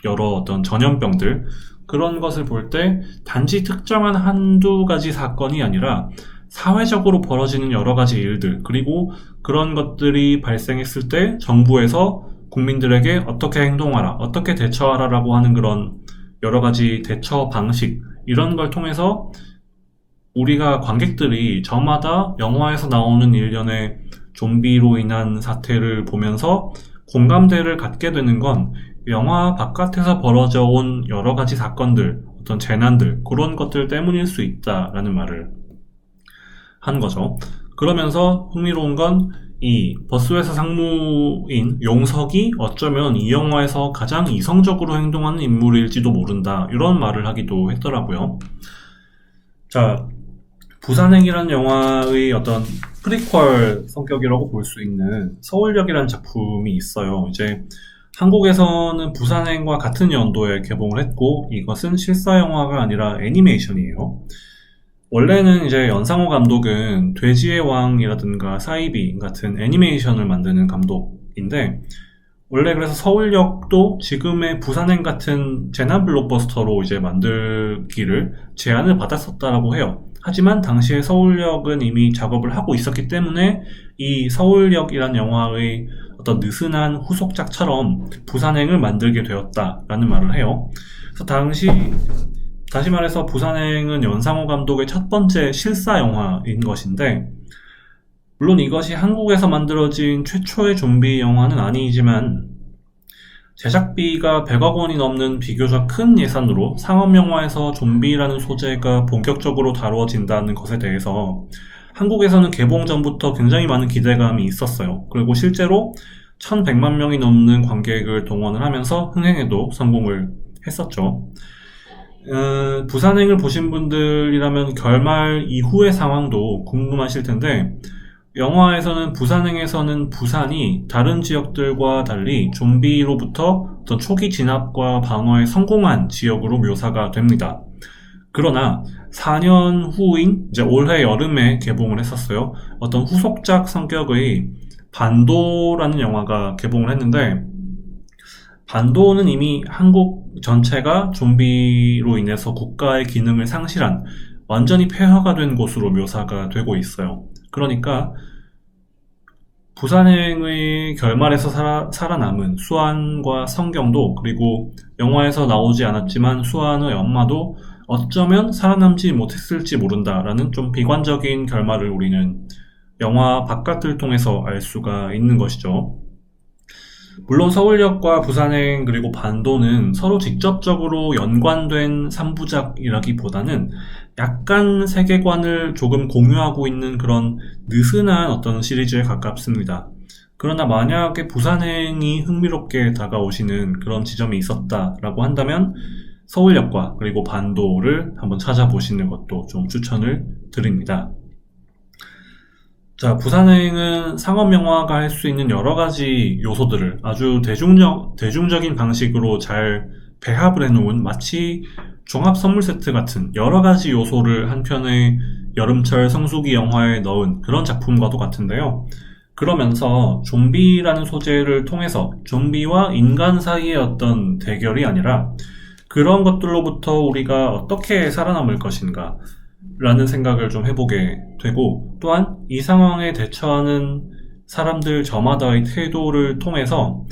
여러 어떤 전염병들, 그런 것을 볼 때 단지 특정한 한두 가지 사건이 아니라 사회적으로 벌어지는 여러 가지 일들, 그리고 그런 것들이 발생했을 때 정부에서 국민들에게 어떻게 행동하라, 어떻게 대처하라라고 하는 그런 여러 가지 대처 방식, 이런 걸 통해서 우리가 관객들이 저마다 영화에서 나오는 일련의 좀비로 인한 사태를 보면서 공감대를 갖게 되는 건 영화 바깥에서 벌어져 온 여러 가지 사건들, 어떤 재난들, 그런 것들 때문일 수 있다라는 말을 한 거죠. 그러면서 흥미로운 건 이 버스회사 상무인 용석이 어쩌면 이 영화에서 가장 이성적으로 행동하는 인물일지도 모른다, 이런 말을 하기도 했더라고요. 자, 부산행이라는 영화의 어떤 프리퀄 성격이라고 볼 수 있는 서울역이라는 작품이 있어요. 이제 한국에서는 부산행과 같은 연도에 개봉을 했고, 이것은 실사 영화가 아니라 애니메이션이에요. 원래는 이제 연상호 감독은 돼지의 왕이라든가 사이비 같은 애니메이션을 만드는 감독인데, 원래 그래서 서울역도 지금의 부산행 같은 재난 블록버스터로 이제 만들기를 제안을 받았었다라고 해요. 하지만 당시에 서울역은 이미 작업을 하고 있었기 때문에 이 서울역이란 영화의 어떤 느슨한 후속작처럼 부산행을 만들게 되었다라는 말을 해요. 그래서 다시 말해서 부산행은 연상호 감독의 첫 번째 실사 영화인 것인데, 물론 이것이 한국에서 만들어진 최초의 좀비 영화는 아니지만 제작비가 100억 원이 넘는 비교적 큰 예산으로 상업 영화에서 좀비라는 소재가 본격적으로 다루어진다는 것에 대해서 한국에서는 개봉 전부터 굉장히 많은 기대감이 있었어요. 그리고 실제로 1100만 명이 넘는 관객을 동원을 하면서 흥행에도 성공을 했었죠. 부산행을 보신 분들이라면 결말 이후의 상황도 궁금하실 텐데, 영화에서는 부산행에서는 부산이 다른 지역들과 달리 좀비로부터 어떤 초기 진압과 방어에 성공한 지역으로 묘사가 됩니다. 그러나 4년 후인 이제 올해 여름에 개봉을 했었어요. 어떤 후속작 성격의 반도라는 영화가 개봉을 했는데, 반도는 이미 한국 전체가 좀비로 인해서 국가의 기능을 상실한 완전히 폐허가 된 곳으로 묘사가 되고 있어요. 그러니까 부산행의 결말에서 살아남은 수환과 성경도, 그리고 영화에서 나오지 않았지만 수환의 엄마도 어쩌면 살아남지 못했을지 모른다라는 좀 비관적인 결말을 우리는 영화 바깥을 통해서 알 수가 있는 것이죠. 물론 서울역과 부산행 그리고 반도는 서로 직접적으로 연관된 3부작이라기보다는 약간 세계관을 조금 공유하고 있는 그런 느슨한 어떤 시리즈에 가깝습니다. 그러나 만약에 부산행이 흥미롭게 다가오시는 그런 지점이 있었다라고 한다면 서울역과 그리고 반도를 한번 찾아보시는 것도 좀 추천을 드립니다. 자, 부산행은 상업영화가 할 수 있는 여러 가지 요소들을 아주 대중적인 방식으로 잘 배합을 해놓은 마치 종합 선물 세트 같은 여러 가지 요소를 한 편의 여름철 성수기 영화에 넣은 그런 작품과도 같은데요. 그러면서 좀비라는 소재를 통해서 좀비와 인간 사이의 어떤 대결이 아니라 그런 것들로부터 우리가 어떻게 살아남을 것인가 라는 생각을 좀 해보게 되고, 또한 이 상황에 대처하는 사람들 저마다의 태도를 통해서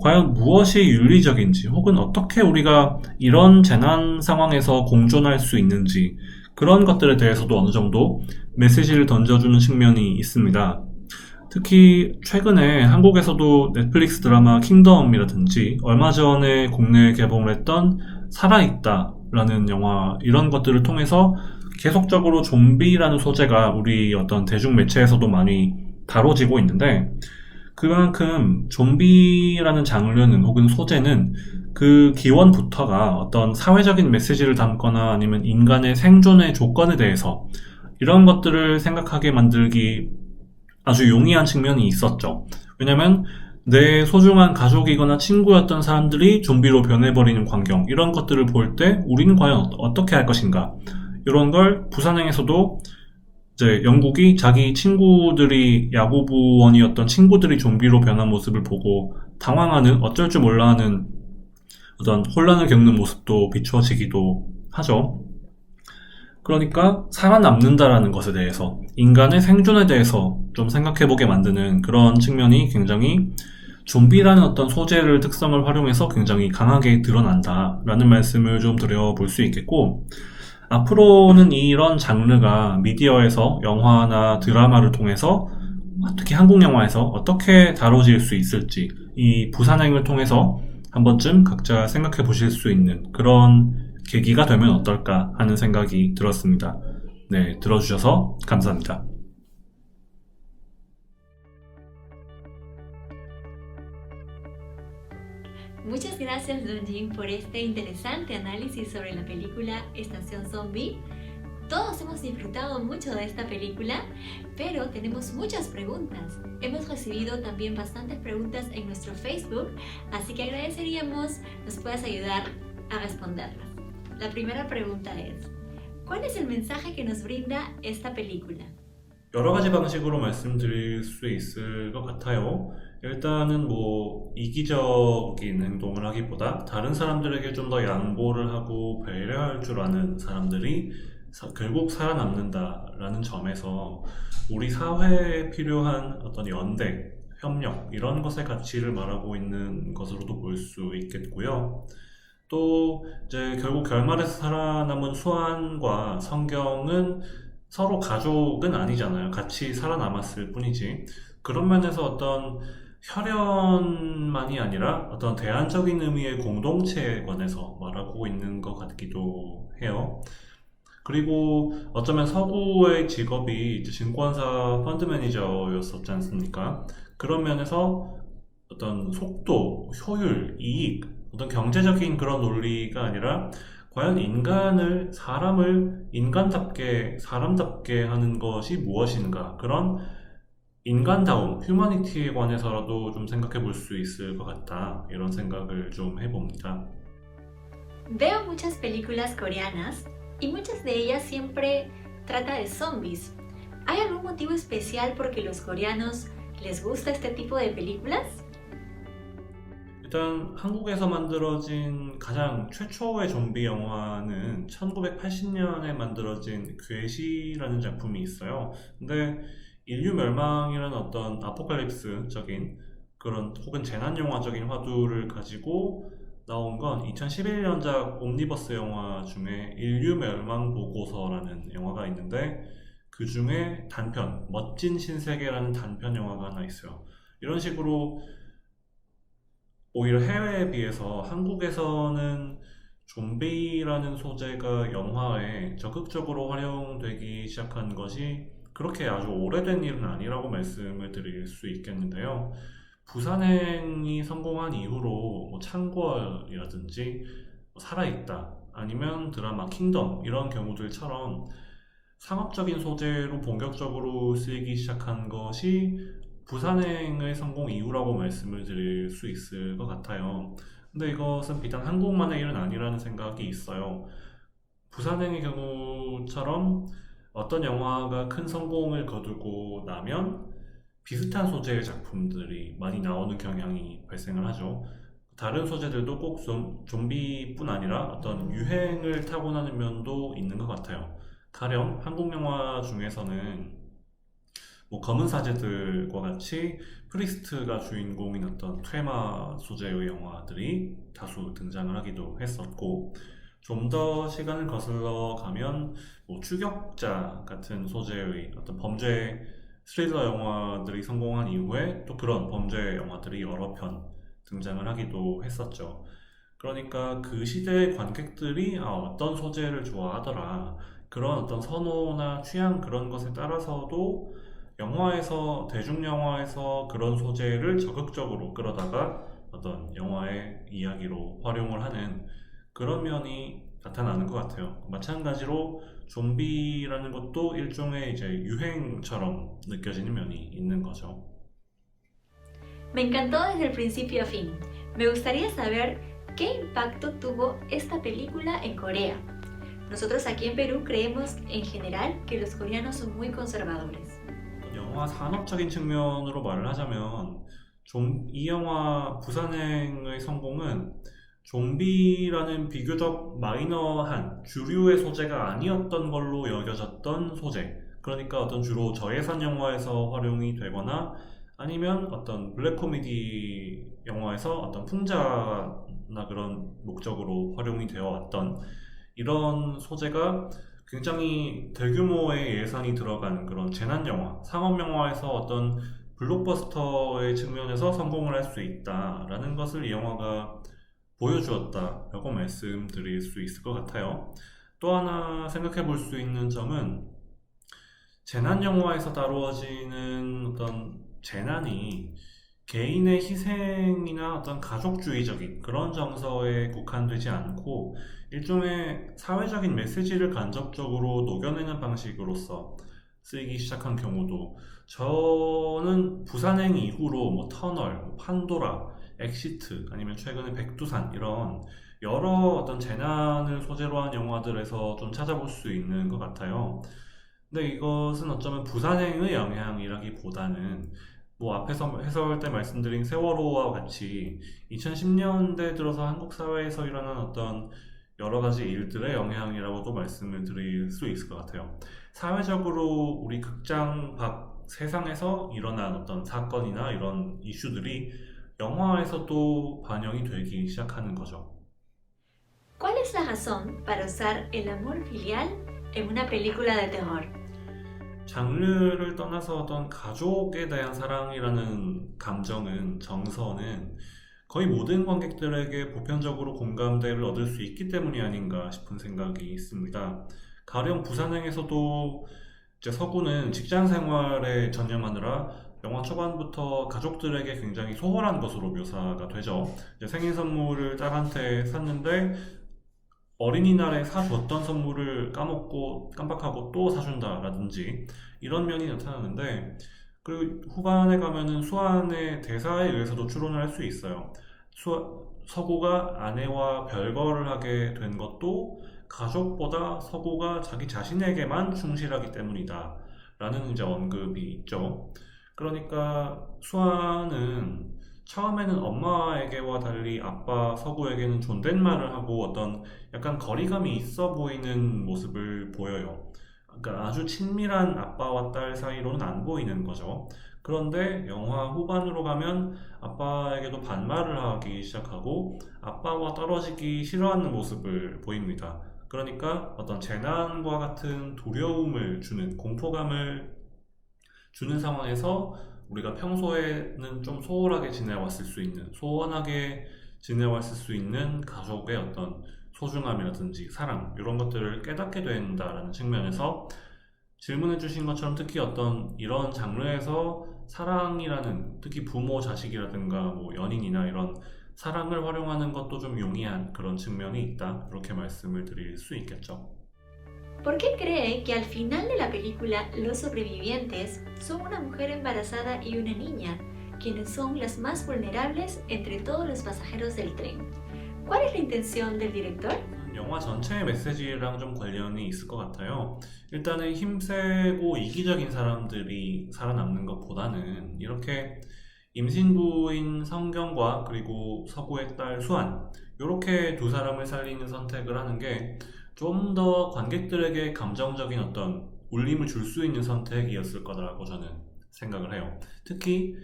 과연 무엇이 윤리적인지, 혹은 어떻게 우리가 이런 재난 상황에서 공존할 수 있는지, 그런 것들에 대해서도 어느 정도 메시지를 던져주는 측면이 있습니다. 특히 최근에 한국에서도 넷플릭스 드라마 킹덤이라든지 얼마 전에 국내에 개봉을 했던 살아있다라는 영화, 이런 것들을 통해서 계속적으로 좀비라는 소재가 우리 어떤 대중 매체에서도 많이 다뤄지고 있는데, 그만큼 좀비라는 장르는 혹은 소재는 그 기원부터가 어떤 사회적인 메시지를 담거나 아니면 인간의 생존의 조건에 대해서 이런 것들을 생각하게 만들기 아주 용이한 측면이 있었죠. 왜냐면 내 소중한 가족이거나 친구였던 사람들이 좀비로 변해버리는 광경, 이런 것들을 볼 때 우리는 과연 어떻게 할 것인가, 이런 걸 부산행에서도 이제 영국이 자기 친구들이 야구부원이었던 친구들이 좀비로 변한 모습을 보고 당황하는, 어쩔 줄 몰라 하는 어떤 혼란을 겪는 모습도 비추어지기도 하죠. 그러니까 살아남는다라는 것에 대해서, 인간의 생존에 대해서 좀 생각해보게 만드는 그런 측면이 굉장히 좀비라는 어떤 소재를 특성을 활용해서 굉장히 강하게 드러난다라는 말씀을 좀 드려볼 수 있겠고, 앞으로는 이런 장르가 미디어에서 영화나 드라마를 통해서, 특히 한국 영화에서 어떻게 다뤄질 수 있을지 이 부산행을 통해서 한 번쯤 각자 생각해 보실 수 있는 그런 계기가 되면 어떨까 하는 생각이 들었습니다. 네, 들어주셔서 감사합니다. Muchas gracias, Don Jin, por este interesante análisis sobre la película Estación Zombie. Todos hemos disfrutado mucho de esta película, pero tenemos muchas preguntas. Hemos recibido también bastantes preguntas en nuestro Facebook, así que agradeceríamos nos puedas ayudar a responderlas. La primera pregunta es, ¿cuál es el mensaje que nos brinda esta película? 여러 가지 방식으로 말씀드릴 수 있을 것 같아요. 일단은 이기적인 행동을 하기보다 다른 사람들에게 좀 더 양보를 하고 배려할 줄 아는 사람들이 결국 살아남는다라는 점에서 우리 사회에 필요한 어떤 연대, 협력, 이런 것의 가치를 말하고 있는 것으로도 볼 수 있겠고요. 또 이제 결국 결말에서 살아남은 수완과 성경은 서로 가족은 아니잖아요. 같이 살아남았을 뿐이지. 그런 면에서 어떤 혈연만이 아니라 어떤 대안적인 의미의 공동체에 관해서 말하고 있는 것 같기도 해요. 그리고 어쩌면 서구의 직업이 이제 증권사 펀드 매니저였었지 않습니까? 그런 면에서 어떤 속도, 효율, 이익, 어떤 경제적인 그런 논리가 아니라 과연 사람을 인간답게, 사람답게 하는 것이 무엇인가? 그런 인간다움, 휴머니티에 관해서라도 좀 생각해 볼 수 있을 것 같다. 이런 생각을 좀 해봅니다. Veo muchas películas coreanas y muchas de ellas siempre trata de zombies. ¿Hay algún motivo especial por qué los coreanos les gusta este tipo de películas? 일단 한국에서 만들어진 가장 최초의 좀비 영화는 1980년에 만들어진 괴시라는 작품이 있어요. 근데 인류 멸망이라는 어떤 아포칼립스적인 그런 혹은 재난 영화적인 화두를 가지고 나온 건 2011년작 옴니버스 영화 중에 인류 멸망 보고서라는 영화가 있는데 그 중에 단편, 멋진 신세계라는 단편 영화가 하나 있어요. 이런 식으로 오히려 해외에 비해서 한국에서는 좀비라는 소재가 영화에 적극적으로 활용되기 시작한 것이 그렇게 아주 오래된 일은 아니라고 말씀을 드릴 수 있겠는데요. 부산행이 성공한 이후로 뭐 창궐이라든지 살아있다 아니면 드라마 킹덤 이런 경우들처럼 상업적인 소재로 본격적으로 쓰이기 시작한 것이 부산행의 성공 이후라고 말씀을 드릴 수 있을 것 같아요. 근데 이것은 비단 한국만의 일은 아니라는 생각이 있어요. 부산행의 경우처럼 어떤 영화가 큰 성공을 거두고 나면 비슷한 소재의 작품들이 많이 나오는 경향이 발생을 하죠. 다른 소재들도 꼭 좀비뿐 아니라 어떤 유행을 타고나는 면도 있는 것 같아요. 가령 한국 영화 중에서는 뭐 검은 사제들과 같이 프리스트가 주인공인 어떤 퇴마 소재의 영화들이 다수 등장을 하기도 했었고, 좀 더 시간을 거슬러 가면 뭐 추격자 같은 소재의 어떤 범죄 스릴러 영화들이 성공한 이후에 또 그런 범죄 영화들이 여러 편 등장을 하기도 했었죠. 그러니까 그 시대의 관객들이 어떤 소재를 좋아하더라, 그런 어떤 선호나 취향 그런 것에 따라서도 영화에서, 대중영화에서 그런 소재를 적극적으로 끌어다가 어떤 영화의 이야기로 활용을 하는 그런 면이 나타나는 것 같아요. 마찬가지로 좀비라는 것도 일종의 이제 유행처럼 느껴지는 면이 있는 거죠. Me encantó desde el principio a fin. Me gustaría saber qué impacto tuvo esta película en Corea. Nosotros aquí en Perú creemos en general que los coreanos son muy conservadores. 영화 산업적인 측면으로 말을 하자면 이 영화 부산행의 성공은 좀비라는 비교적 마이너한 주류의 소재가 아니었던 걸로 여겨졌던 소재, 그러니까 어떤 주로 저예산 영화에서 활용이 되거나 아니면 어떤 블랙 코미디 영화에서 어떤 풍자나 그런 목적으로 활용이 되어 왔던 이런 소재가 굉장히 대규모의 예산이 들어간 그런 재난 영화, 상업 영화에서 어떤 블록버스터의 측면에서 성공을 할 수 있다라는 것을 이 영화가 보여주었다라고 말씀드릴 수 있을 것 같아요. 또 하나 생각해 볼 수 있는 점은 재난 영화에서 다루어지는 어떤 재난이 개인의 희생이나 어떤 가족주의적인 그런 정서에 국한되지 않고 일종의 사회적인 메시지를 간접적으로 녹여내는 방식으로서 쓰이기 시작한 경우도 저는 부산행 이후로 뭐 터널, 판도라, 엑시트 아니면 최근에 백두산 이런 여러 어떤 재난을 소재로 한 영화들에서 좀 찾아볼 수 있는 것 같아요. 근데 이것은 어쩌면 부산행의 영향이라기보다는 뭐 앞에서 해설 때 말씀드린 세월호와 같이 2010년대 들어서 한국 사회에서 일어난 어떤 여러 가지 일들의 영향이라고도 말씀을 드릴 수 있을 것 같아요. 사회적으로 우리 극장 밖 세상에서 일어난 어떤 사건이나 이런 이슈들이 영화에서도 반영이 되기 시작하는 거죠. ¿Cuál es la razón para usar el amor filial en una película de terror? 장르를 떠나서 어떤 가족에 대한 사랑이라는 감정은, 정서는 거의 모든 관객들에게 보편적으로 공감대를 얻을 수 있기 때문이 아닌가 싶은 생각이 있습니다. 가령 부산행에서도 이제 서구는 직장 생활에 전념하느라 영화 초반부터 가족들에게 굉장히 소홀한 것으로 묘사가 되죠. 이제 생일 선물을 딸한테 샀는데 어린이날에 사줬던 선물을 까먹고 깜빡하고 또 사준다라든지 이런 면이 나타나는데, 그리고 후반에 가면은 수환의 대사에 의해서도 추론을 할 수 있어요. 서구가 아내와 별거를 하게 된 것도 가족보다 서구가 자기 자신에게만 충실하기 때문이다 라는 이제 언급이 있죠. 그러니까 수환은 처음에는 엄마에게와 달리 아빠 서구에게는 존댓말을 하고 어떤 약간 거리감이 있어 보이는 모습을 보여요. 그러니까 아주 친밀한 아빠와 딸 사이로는 안 보이는 거죠. 그런데 영화 후반으로 가면 아빠에게도 반말을 하기 시작하고 아빠와 떨어지기 싫어하는 모습을 보입니다. 그러니까 어떤 재난과 같은 두려움을 주는, 공포감을 주는 상황에서 우리가 평소에는 좀 소홀하게 지내왔을 수 있는, 소원하게 지내왔을 수 있는 가족의 어떤 소중함이라든지 사랑, 이런 것들을 깨닫게 된다라는 측면에서 질문해 주신 것처럼 특히 어떤 이런 장르에서 사랑이라는, 특히 부모, 자식이라든가 뭐 연인이나 이런 사랑을 활용하는 것도 좀 용이한 그런 측면이 있다, 이렇게 말씀을 드릴 수 있겠죠. ¿Por qué cree que al final de la película los sobrevivientes son una mujer embarazada y una niña, quienes son las más vulnerables entre todos los pasajeros del tren? ¿Cuál es la intención del director? 영화 전체의 메시지랑 좀 관련이 있을 것 같아요. 일단은 힘세고 이기적인 사람들이 살아남는 것보다는 이렇게 임신부인 성경과 그리고 서구의 딸 수안, 이렇게 두 사람을 살리는 선택을 하는 게 좀 더 관객들에게 감정적인 어떤 울림을 줄 수 있는 선택이었을 거라고 저는 생각을 해요. 특히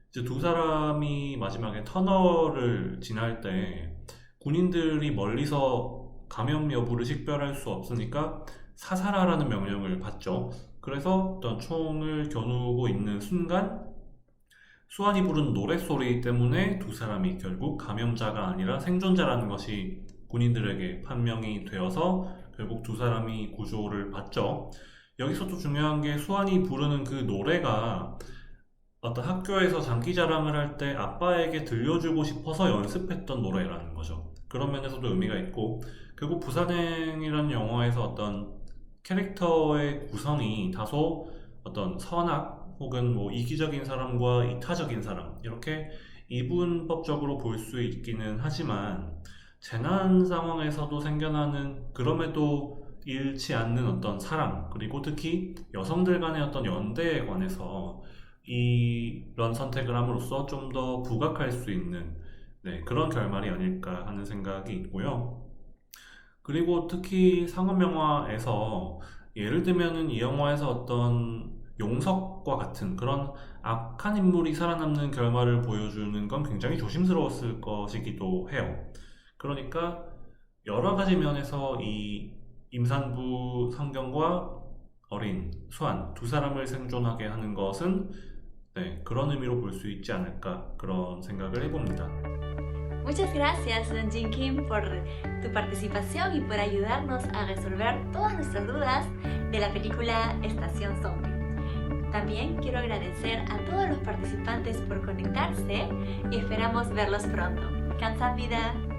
이제 두 사람이 마지막에 터널을 지날 때 군인들이 멀리서 감염 여부를 식별할 수 없으니까 사살하라는 명령을 받죠. 그래서 어떤 총을 겨누고 있는 순간 수완이 부른 노랫소리 때문에 두 사람이 결국 감염자가 아니라 생존자라는 것이 군인들에게 판명이 되어서 결국 두 사람이 구조를 받죠. 여기서도 중요한 게 수완이 부르는 그 노래가 어떤 학교에서 장기자랑을 할 때 아빠에게 들려주고 싶어서 연습했던 노래라는 거죠. 그런 면에서도 의미가 있고, 결국 부산행이라는 영화에서 어떤 캐릭터의 구성이 다소 어떤 선악 혹은 뭐 이기적인 사람과 이타적인 사람, 이렇게 이분법적으로 볼 수 있기는 하지만 재난 상황에서도 생겨나는, 그럼에도 잃지 않는 어떤 사랑, 그리고 특히 여성들 간의 어떤 연대에 관해서 이런 선택을 함으로써 좀 더 부각할 수 있는 그런 결말이 아닐까 하는 생각이 있고요. 그리고 특히 상업영화에서 예를 들면은 이 영화에서 어떤 용석과 같은 그런 악한 인물이 살아남는 결말을 보여주는 건 굉장히 조심스러웠을 것이기도 해요. 그러니까 여러 가지 면에서 이 임산부 성경과 어린 수안 두 사람을 생존하게 하는 것은 그런 의미로 볼 수 있지 않을까, 그런 생각을 해봅니다. Muchas gracias, Don Jin Kim, por tu participación y por ayudarnos a resolver todas nuestras dudas de la película Estación Zombie. También quiero agradecer a todos los participantes por conectarse y esperamos verlos pronto. 감사합니다.